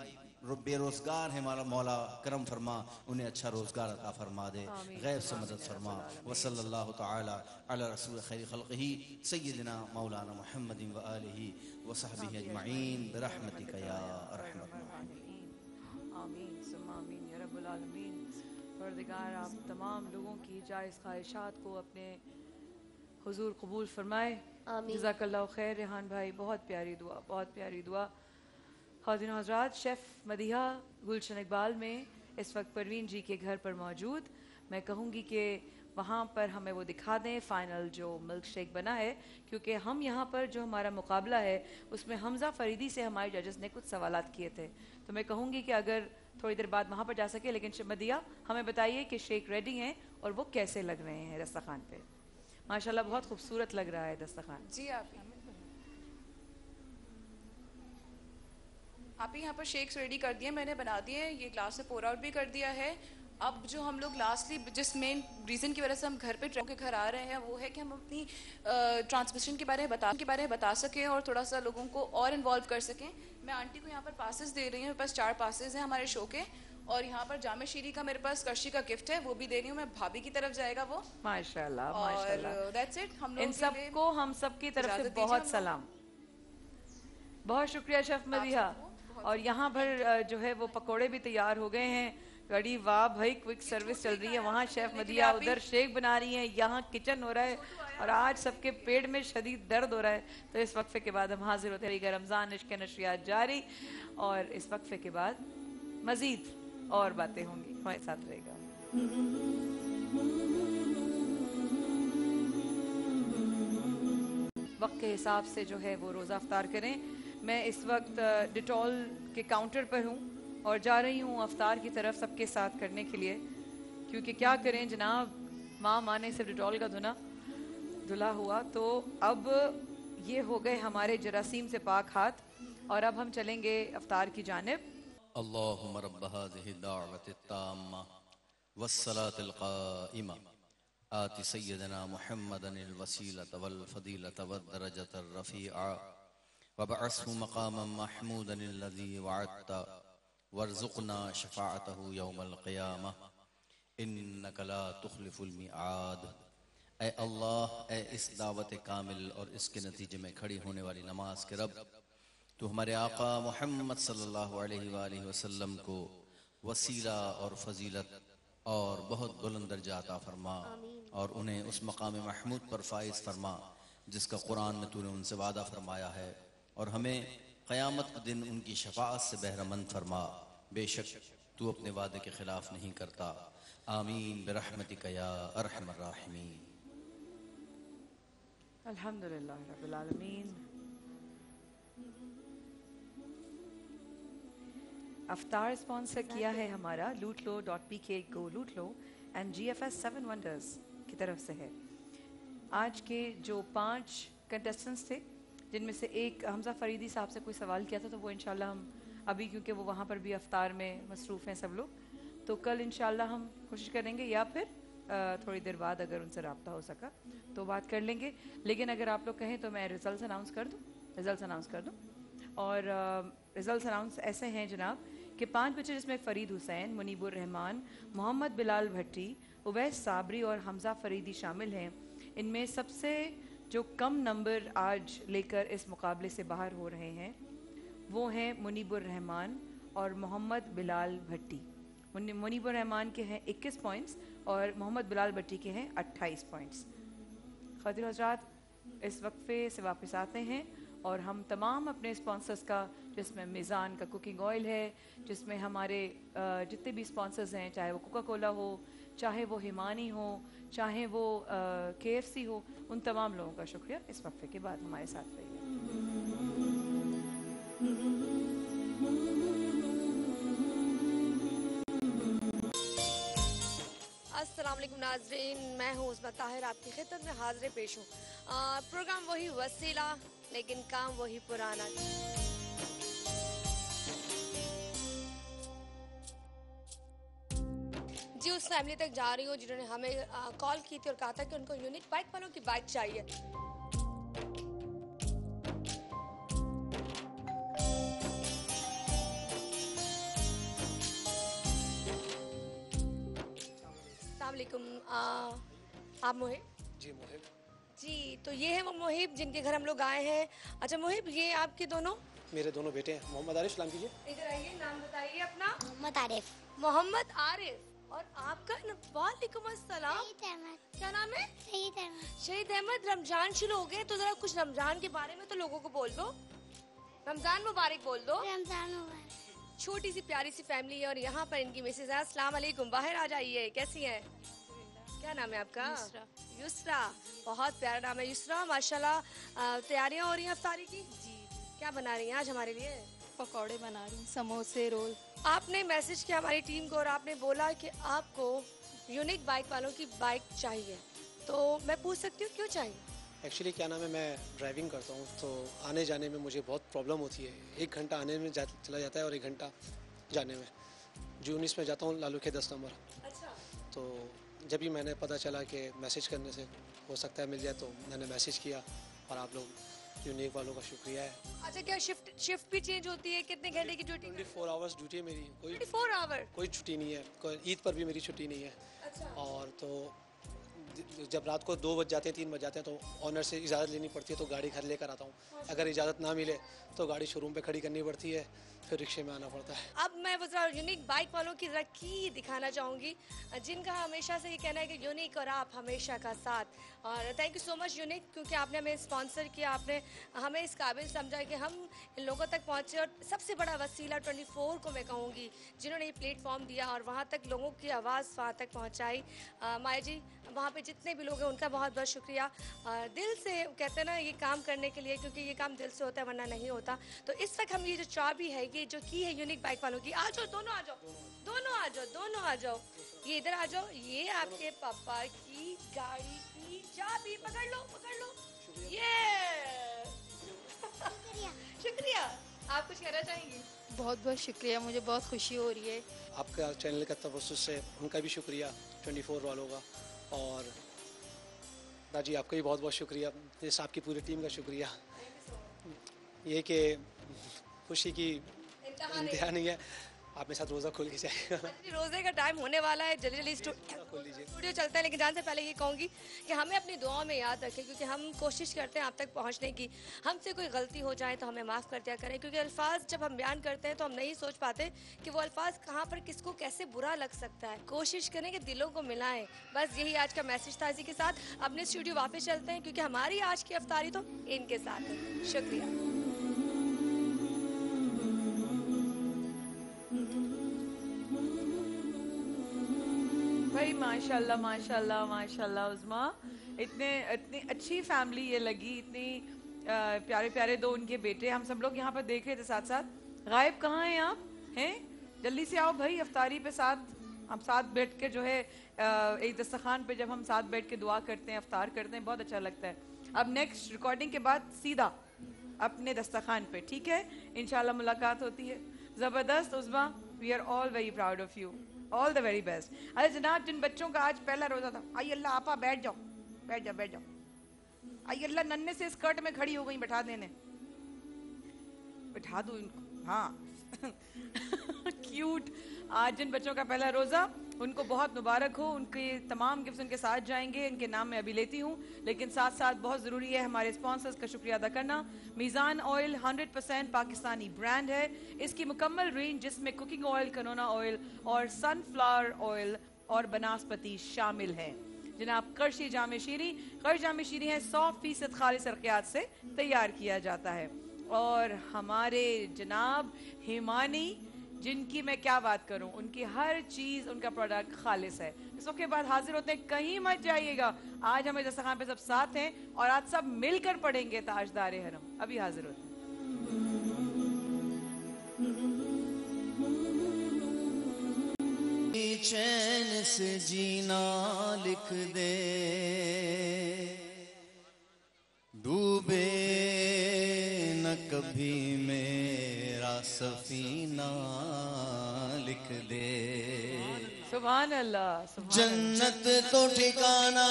بے روزگار ہیں مولا کرم فرما، انہیں اچھا روزگار عطا فرما دے، غیب سے مدد فرما، وصلی اللہ تعالی علی رسول خیر خلقہ سیدنا مولانا محمد وآلہ وصحبہ اجمعین برحمتک یا ارحم الراحمین۔ آمین ثم آمین یا رب العالمین۔ پروردگار آپ تمام لوگوں کی جائز خواہشات کو اپنے حضور قبول فرمائے، جزاک اللہ خیر ریحان بھائی، بہت پیاری دعا، بہت پیاری دعا۔ خواتین و حضرات، شیف مدیحہ گلشن اقبال میں اس وقت پروین جی کے گھر پر موجود، میں کہوں گی کہ وہاں پر ہمیں وہ دکھا دیں فائنل جو ملک شیک بنا ہے، کیونکہ ہم یہاں پر جو ہمارا مقابلہ ہے اس میں حمزہ فریدی سے ہمارے ججز نے کچھ سوالات کیے تھے، تو میں کہوں گی کہ اگر تھوڑی دیر بعد وہاں پر جا سکے، لیکن مدیحہ ہمیں بتائیے کہ شیک ریڈی ہیں اور وہ کیسے لگ رہے ہیں دسترخوان پہ۔ ماشاءاللہ بہت خوبصورت لگ رہا ہے دسترخوان۔ جی آپ یہاں پر شیکس ریڈی کر دیے، میں نے بنا دیے، یہ گلاس میں پور آؤٹ بھی کر دیا ہے۔ اب جو ہم لوگ لاسٹلی جس مین ریزن کی وجہ سے ہم گھر پہ کے گھر آ رہے ہیں وہ ہے کہ ہم اپنی ٹرانسمیشن کے بارے میں بتا سکیں اور تھوڑا سا لوگوں کو اور انوالو کر سکیں۔ میں آنٹی کو یہاں پر پاسز دے رہی ہوں، میرے پاس 4 پاسز ہیں ہمارے شو کے، اور یہاں پر جامع شیری کا میرے پاس کرشی کا گفٹ ہے، وہ بھی دے رہی ہوں میں، بھابھی کی طرف جائے گا وہ۔ ماشاءاللہ ماشاءاللہ، دیٹس اٹ۔ ہم ان سب کو ہم سب کی طرف سے بہت سلام، بہت شکریہ شیف مدیحہ۔ اور یہاں پر جو ہے وہ پکوڑے بھی تیار ہو گئے ہیں، گڑی واہ بھائی کوئک سروس چل رہی ہے، وہاں شیف مدیحہ ادھر شیک بنا رہی ہیں، یہاں کچن ہو رہا ہے، اور آج سب کے پیٹ میں شدید درد ہو رہا ہے، تو اس وقفے کے بعد ہم حاضر ہوتے ہیں۔ رمضان عشق نشریات جاری، اور اس وقفے کے بعد مزید اور باتیں ہوں گی، ہمارے ساتھ رہے گا۔ وقت کے حساب سے جو ہے وہ روزہ افطار کریں۔ میں اس وقت ڈیٹول کے کاؤنٹر پر ہوں اور جا رہی ہوں افطار کی طرف سب کے ساتھ کرنے کے لیے، کیونکہ کیا کریں جناب، ماں نے صرف ڈیٹول کا دھلا ہوا، تو اب یہ ہو گئے ہمارے جراثیم سے پاک ہاتھ، اور اب ہم چلیں گے افطار کی جانب۔ اللہم رب هذه الدعوة التامة والصلاة القائمة آت سیدنا محمد الوسیلة والفضیلة والدرجة الرفیعة وبعثه مقاما محمودا الذي وعدت وارزقنا شفاعته يوم القيامة انك لا تخلف الميعاد۔ اے اللہ، اے اس دعوت کامل اور اس کے نتیجے میں کھڑی ہونے والی نماز کے رب، تو ہمارے آقا محمد صلی اللہ علیہ وآلہ وسلم کو وسیلہ اور فضیلت اور بہت بلند درجہ عطا فرما، اور انہیں اس مقام محمود پر فائز فرما جس کا قرآن میں تو نے ان سے وعدہ فرمایا ہے، اور ہمیں قیامت کے دن ان کی شفاعت سے بہرہ مند فرما، بے شک تو اپنے وعدے کے خلاف نہیں کرتا۔ آمین برحمتک یا ارحم الراحمین۔ الحمدللہ رب العالمین۔ افطار اسپانسر کیا ہے ہمارا lootlo.pk، گو لوٹ لو، اینڈ GFS 7 ونڈرز کی طرف سے ہے۔ آج کے جو 5 کنٹیسٹنٹس تھے، جن میں سے ایک حمزہ فریدی صاحب سے کوئی سوال کیا تھا، تو وہ انشاءاللہ ہم ابھی، کیونکہ وہ وہاں پر بھی افطار میں مصروف ہیں سب لوگ، तो कल इंशाल्लाह हम कोशिश करेंगे, या फिर थोड़ी देर बाद अगर उनसे रब्ता हो सका तो बात कर लेंगे। लेकिन अगर आप लोग कहें तो मैं रिजल्ट्स अनाउंस कर दूं। और रिजल्ट्स अनाउंस ऐसे हैं जनाब कि 5 बच्चे जिसमें फरीद हुसैन, मुनीबुर रहमान, मोहम्मद बिलाल भट्टी, उवैस साबरी और हमजा फरीदी शामिल हैं। इनमें सबसे जो कम नंबर आज लेकर इस मुकाबले से बाहर हो रहे हैं वो हैं मुनीबुर रहमान और मोहम्मद बिलाल भट्टी। मुनीबुर रहमान के हैं 21 पॉइंट्स और मोहम्मद बिलाल भट्टी के हैं 28 पॉइंट्स। ख़ातिन हज़रात, इस वक्फे से वापस आते हैं और हम तमाम अपने स्पॉन्सर्स का, जिसमें मीज़ान का कुकिंग ऑयल है, जिसमें हमारे जितने भी स्पॉन्सर्स हैं, चाहे वो कोका कोला हो, चाहे वो हिमानी हो, चाहे वो KFC हो, उन तमाम लोगों का शुक्रिया। इस वक्फे के बाद हमारे साथ रहिए। अस्सलाम वालेकुम नाज़रीन, मैं हूँ उस्मा ताहिर, आपकी खिदमत में हाजिर पेश हूँ। प्रोग्राम वही वसीला लेकिन काम वही पुराना। जी उस फैमिली तक जा रही हूँ जिन्होंने हमें कॉल की थी और कहा था कि उनको यूनिक बाइक वालों की बाइक चाहिए। आप मोहिब? जी मोहिब जी, तो ये है वो मोहिब जिनके घर हम लोग आए हैं। अच्छा मोहिब, ये आपके दोनों? मेरे दोनों बेटे हैं। मोहम्मद आरिफ, सलाम कीजिए। इधर आइए, नाम बताइए अपना। मोहम्मद आरिफ। मोहम्मद आरिफ। और आपका? वालेकुम अस्सलाम। क्या नाम है? शहीद अहमद। शहीद अहमद। रमजान शुरू हो गए तो जरा कुछ रमजान के बारे में तो लोगों को बोल दो। रमजान मुबारक बोल दो। रमजान मुबारक। छोटी सी प्यारी सी फैमिली है और यहाँ पर इनकी मिसेज है। अस्सलाम वालेकुम, बाहर आ जाइए। कैसी हैं? क्या नाम है आपका? युसरा। बहुत प्यारा नाम है युसरा, माशाल्लाह। तैयारियां हो रही हैं इफ्तारी की? जी। क्या बना रही हैं आज हमारे लिए? पकौड़े बना रही हूँ, समोसे, रोल। आपने मैसेज किया हमारी टीम को और आपने बोला कि आपको यूनिक बाइक वालों की बाइक चाहिए, तो मैं पूछ सकती हूँ क्यों चाहिए? एक्चुअली क्या नाम है, मैं ड्राइविंग करता हूँ तो आने जाने में मुझे बहुत प्रॉब्लम होती है। 1 घंटा आने में चला जाता है और 1 घंटा जाने में। जूनिस में जाता हूँ, लालू के 10 नंबर। अच्छा। तो जब भी मैंने पता चला कि मैसेज करने से हो सकता है मिल जाए तो मैंने मैसेज किया और आप लोग यूनिक वालों का शुक्रिया है। अच्छा, क्या शिफ्ट भी चेंज होती है? कितने घंटे की ड्यूटी? 24 आवर्स ड्यूटी है मेरी। 24 आवर? कोई छुट्टी नहीं है। कोई ईद पर भी मेरी छुट्टी नहीं है। अच्छा। और तो जब रात को 2 बज जाते हैं, 3 बज जाते हैं तो ऑनर से इजाज़त लेनी पड़ती है, तो गाड़ी घर लेकर आता हूँ। अगर इजाज़त ना मिले तो गाड़ी शोरूम पे खड़ी करनी पड़ती है, फिर रिक्शे में आना पड़ता है। अब मैं वो जरा यूनिक बाइक वालों की जरा की दिखाना चाहूँगी, जिनका हमेशा से ये कहना है कि यूनिक और आप हमेशा का साथ। और thank you so much unique, क्योंकि आपने हमें स्पॉन्सर किया, आपने हमें इस काबिल समझा कि हम इन लोगों तक पहुँचे। और सबसे बड़ा वसीला 24 को मैं कहूँगी, जिन्होंने ये प्लेटफॉर्म दिया और वहाँ तक लोगों की आवाज़ वहाँ तक पहुँचाई। माया जी, वहाँ पे जितने भी लोग हैं उनका बहुत बहुत शुक्रिया। दिल से कहते हैं ना ये काम करने के लिए, क्योंकि ये काम दिल से होता है वरना नहीं होता। तो इस वक्त हम ये जो चाबी है, ये जो की है यूनिक बाइक वालों की, आ जाओ दोनों, आ जाओ दोनों, आ जाओ दोनों, आ जाओ, ये इधर आ जाओ। ये आपके पापा की गाड़ी की चाबी, पकड़ लो पकड़ लो। ये शुक्रिया। आप कुछ कहना चाहेंगी? बहुत बहुत शुक्रिया, मुझे बहुत खुशी हो रही है। आपका चैनल का तवज्जुह से उनका भी शुक्रिया, 24 वालों का। और दाजी आपका भी बहुत बहुत शुक्रिया, इस आपकी पूरी टीम का शुक्रिया। ये कि खुशी की इंतहा नहीं है, आप मेरे साथ रोज़ा खोल के जाएगा। रोज़े का टाइम होने वाला है, जल्दी जल्दी स्टूडियो चलता है। लेकिन जाने से पहले ये कहूँगी कि हमें अपनी दुआओं में याद रखें, क्योंकि हम कोशिश करते हैं आप तक पहुँचने की। हमसे कोई गलती हो जाए तो हमें माफ़ कर दिया करें, क्योंकि अल्फाज जब हम बयान करते हैं तो हम नहीं सोच पाते कि वो अल्फाज कहाँ पर किसको कैसे बुरा लग सकता है। कोशिश करें कि दिलों को मिलाएं। बस यही आज का मैसेज था। इसी के साथ अपने स्टूडियो वापस चलते हैं, क्योंकि हमारी आज की अफ्तारी तो इनके साथ है। शुक्रिया। भाई माशाल्लाह माशाल्लाह माशाल्लाह उस्मा, इतनी अच्छी फैमिली ये लगी, इतनी प्यारे प्यारे दो उनके बेटे। हम सब लोग यहाँ पर देख रहे थे साथ साथ। गायब कहाँ हैं आप? हैं? जल्दी से आओ भाई, अफ्तारी पे साथ हम साथ बैठ के जो है एक दस्तरखान पे जब हम साथ बैठ के दुआ करते हैं, अफ्तार करते हैं, बहुत अच्छा लगता है। अब नेक्स्ट रिकॉर्डिंग के बाद सीधा अपने दस्तरखान पे, ठीक है? इंशाल्लाह मुलाकात होती है। ज़बरदस्त Usma, we are all very proud of you. All the very best. अरे जनाब, जिन बच्चों का आज पहला रोजा था, आई अल्लाह आपा बैठ जाओ, बैठ जाओ, बैठ जाओ। आई अल्लाह नन्हे से स्कर्ट में खड़ी हो गई, बैठा देने, बैठा दो इनको। हाँ क्यूट। आज जिन बच्चों का पहला रोजा, उनको बहुत मुबारक हो, उनके तमाम गिफ्ट्स उनके साथ जाएंगे, इनके नाम मैं अभी लेती हूँ, लेकिन साथ साथ बहुत ज़रूरी है हमारे स्पॉन्सर्स का शुक्रिया अदा करना। मीज़ान ऑयल 100% पाकिस्तानी ब्रांड है। इसकी मुकम्मल रेंज जिसमें कुकिंग ऑयल, कनोना ऑयल और सनफ्लावर ऑयल और बनास्पति शामिल है। जनाब करशी जामे शीरी, कर्श जामे शीरी है 100% खालिस अर्कियात से तैयार किया जाता है। और हमारे जनाब हिमानी, जिनकी मैं क्या बात करूं, उनकी हर चीज, उनका प्रोडक्ट खालिस है। इस वक्त के बाद हाजिर होते हैं, कहीं मत जाइएगा। आज हमें दस्तरखान पे सब साथ हैं और आज सब मिलकर पढ़ेंगे ताजदार हरम। अभी हाजिर होते हैं। चैन से जीना लिख दे, डूबे न कभी मेरा सफीना लिख दे। सुभान अल्लाह, सुभान जन्नत तो ठिकाना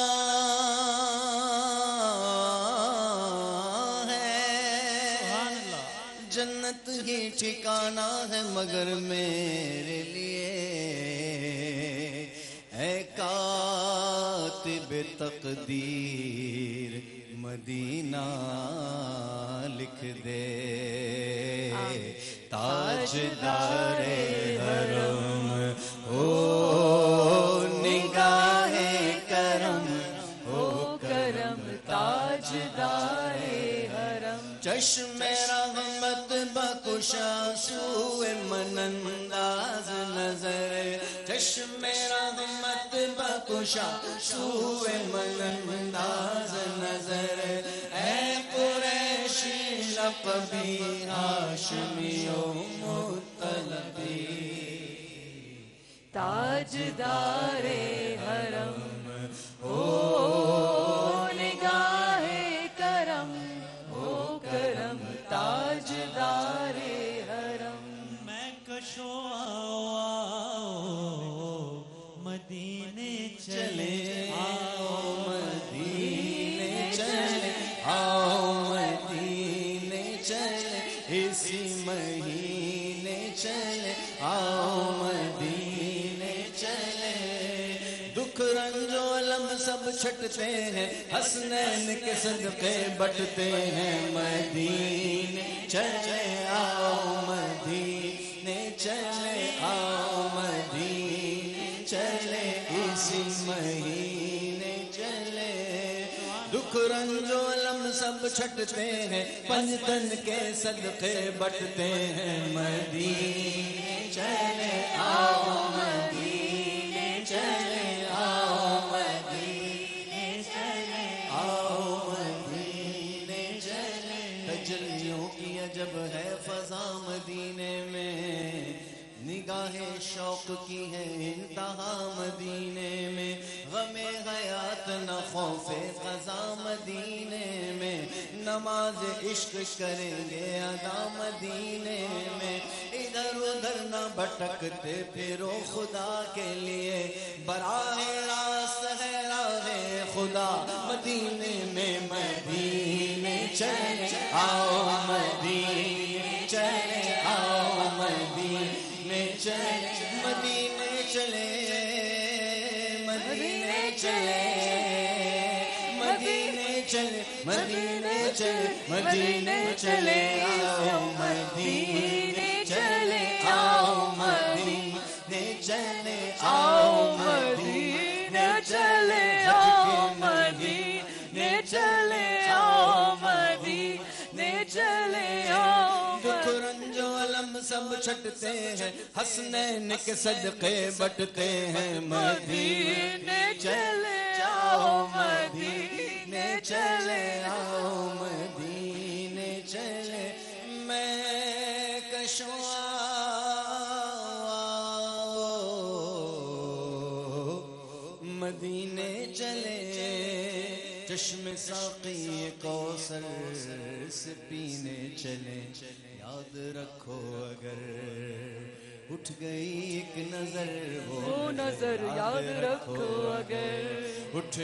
है, जन्नत ही ठिकाना है, मगर मेरे लिए है कातिब तकदीर मदीना लिख दे। ताजदारे हरम ओ निगाहे करम, ओ करम ताजदारे हरम। चश्मे रहमत बकुशा सूए मनंदाज नजर, चश्मे रहमत बकुशा सूए मनंदाज नजर। ऐ कुरैशी लक़बी हाशमियो मुत्तलबी, ताजदारे हरम ओ निगाहे करम, ओ करम ताजदारे हरम। मैं कशो आओ मदीने चले, आओ मदीने चले, आओ मदीने चले, इसी महीने चले, आओ मदीने चले। दुख रंजो अलम सब छटते हैं, हसनैन के सदके बटते हैं। मदीने चले, आओ मदीने चले, आओ मदीने चले, इसी महीने चले। दुख रंजो अलम सब छटते हैं, पंजतन के सदके बटते हैं। मदीने चले, आओ मदीने चले, आओ मदीने चले, आओ मदीने चले। तजल्लियों की अजब है फज़ा मदीने में, निगाहे शौक की है इंतहा मदीने में। गमे हयात न खौफे क़ज़ा मदीने में, नमाज इश्क करेंगे अदा मदीने में। इधर उधर न भटकते फिरो खुदा के लिए, बराहे रास्त है राहे खुदा मदीने में। मदीने चले, आओ मदीने चले, आओ मदीने चले, मदीने चले, मदीने चले, मदीने चले, मदीने चले, मदीने चले, आओ मदीने चले, आओ मदीने चले, आओ मदीने चले, आओ मदीने चले, आओ मदीने चले, आओ। दुख रंजो अलम सब छटते हैं, हसनैन के सदके बटते हैं। मदीने चले, आओ मदीने चले, आओ मदीने चले। मैं कशो मदीने चले, चश्मे साक़ी कौसर से पीने चले। याद रखो अगर اٹھ گئی ایک نظر وہ نظر یاد رکھو اگر اٹھ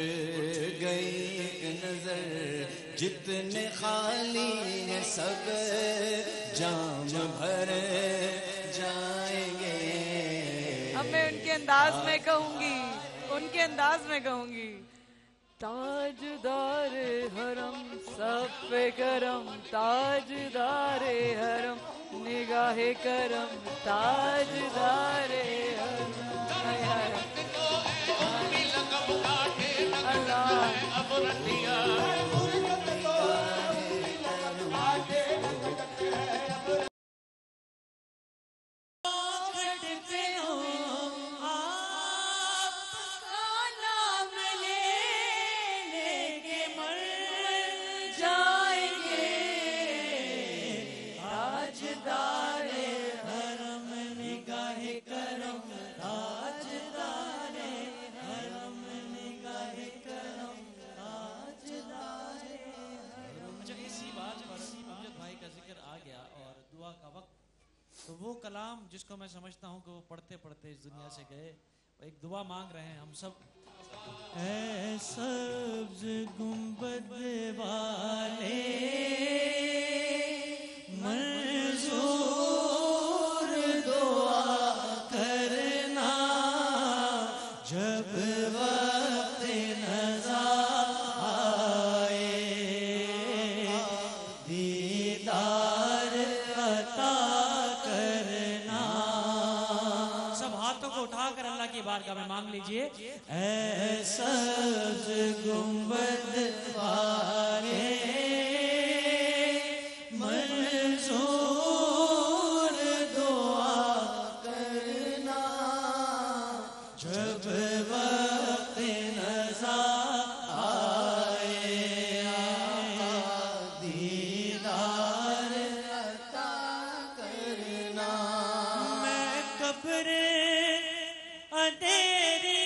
گئی ایک نظر جتنے خالی ہیں سب جام بھر جائیں گے. اب میں ان کے انداز میں کہوں گی, ان کے انداز میں کہوں گی. تاجدار حرم سب پہ کرم, تاجدار حرم نگاہ کرم, تاجدار حرم. تو وہ کلام جس کو میں سمجھتا ہوں کہ وہ پڑھتے پڑھتے اس دنیا سے گئے, ایک دعا مانگ رہے ہیں ہم سب. اے سبز گنبد والے منظور دعا کرنا جب وقت نظر آئے, دیدار عطا کرنا. سب ہاتھوں کو اٹھا کر اللہ کی بارگاہ میں مانگ لیجئے. اے سبز گنبد والے منظور دعا کرنا جب وقت نظر آئے, دیدار عطا کرنا. میں قبر اندھیری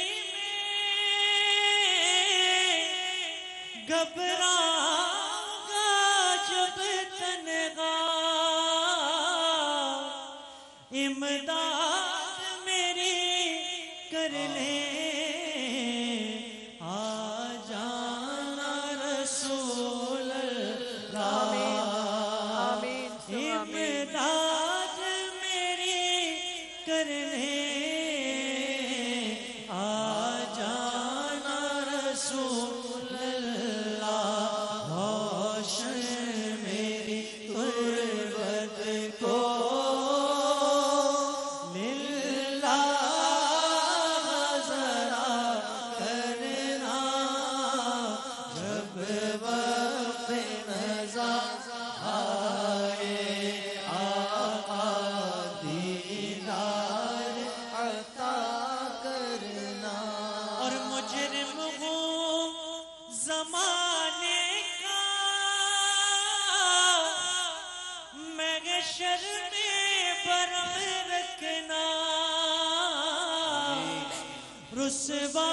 گھبراؤں گا جب تنہا, امداد میری کر لے آ جانا رسول اللہ. امداد میری کر لے آ جانا رسول رسوا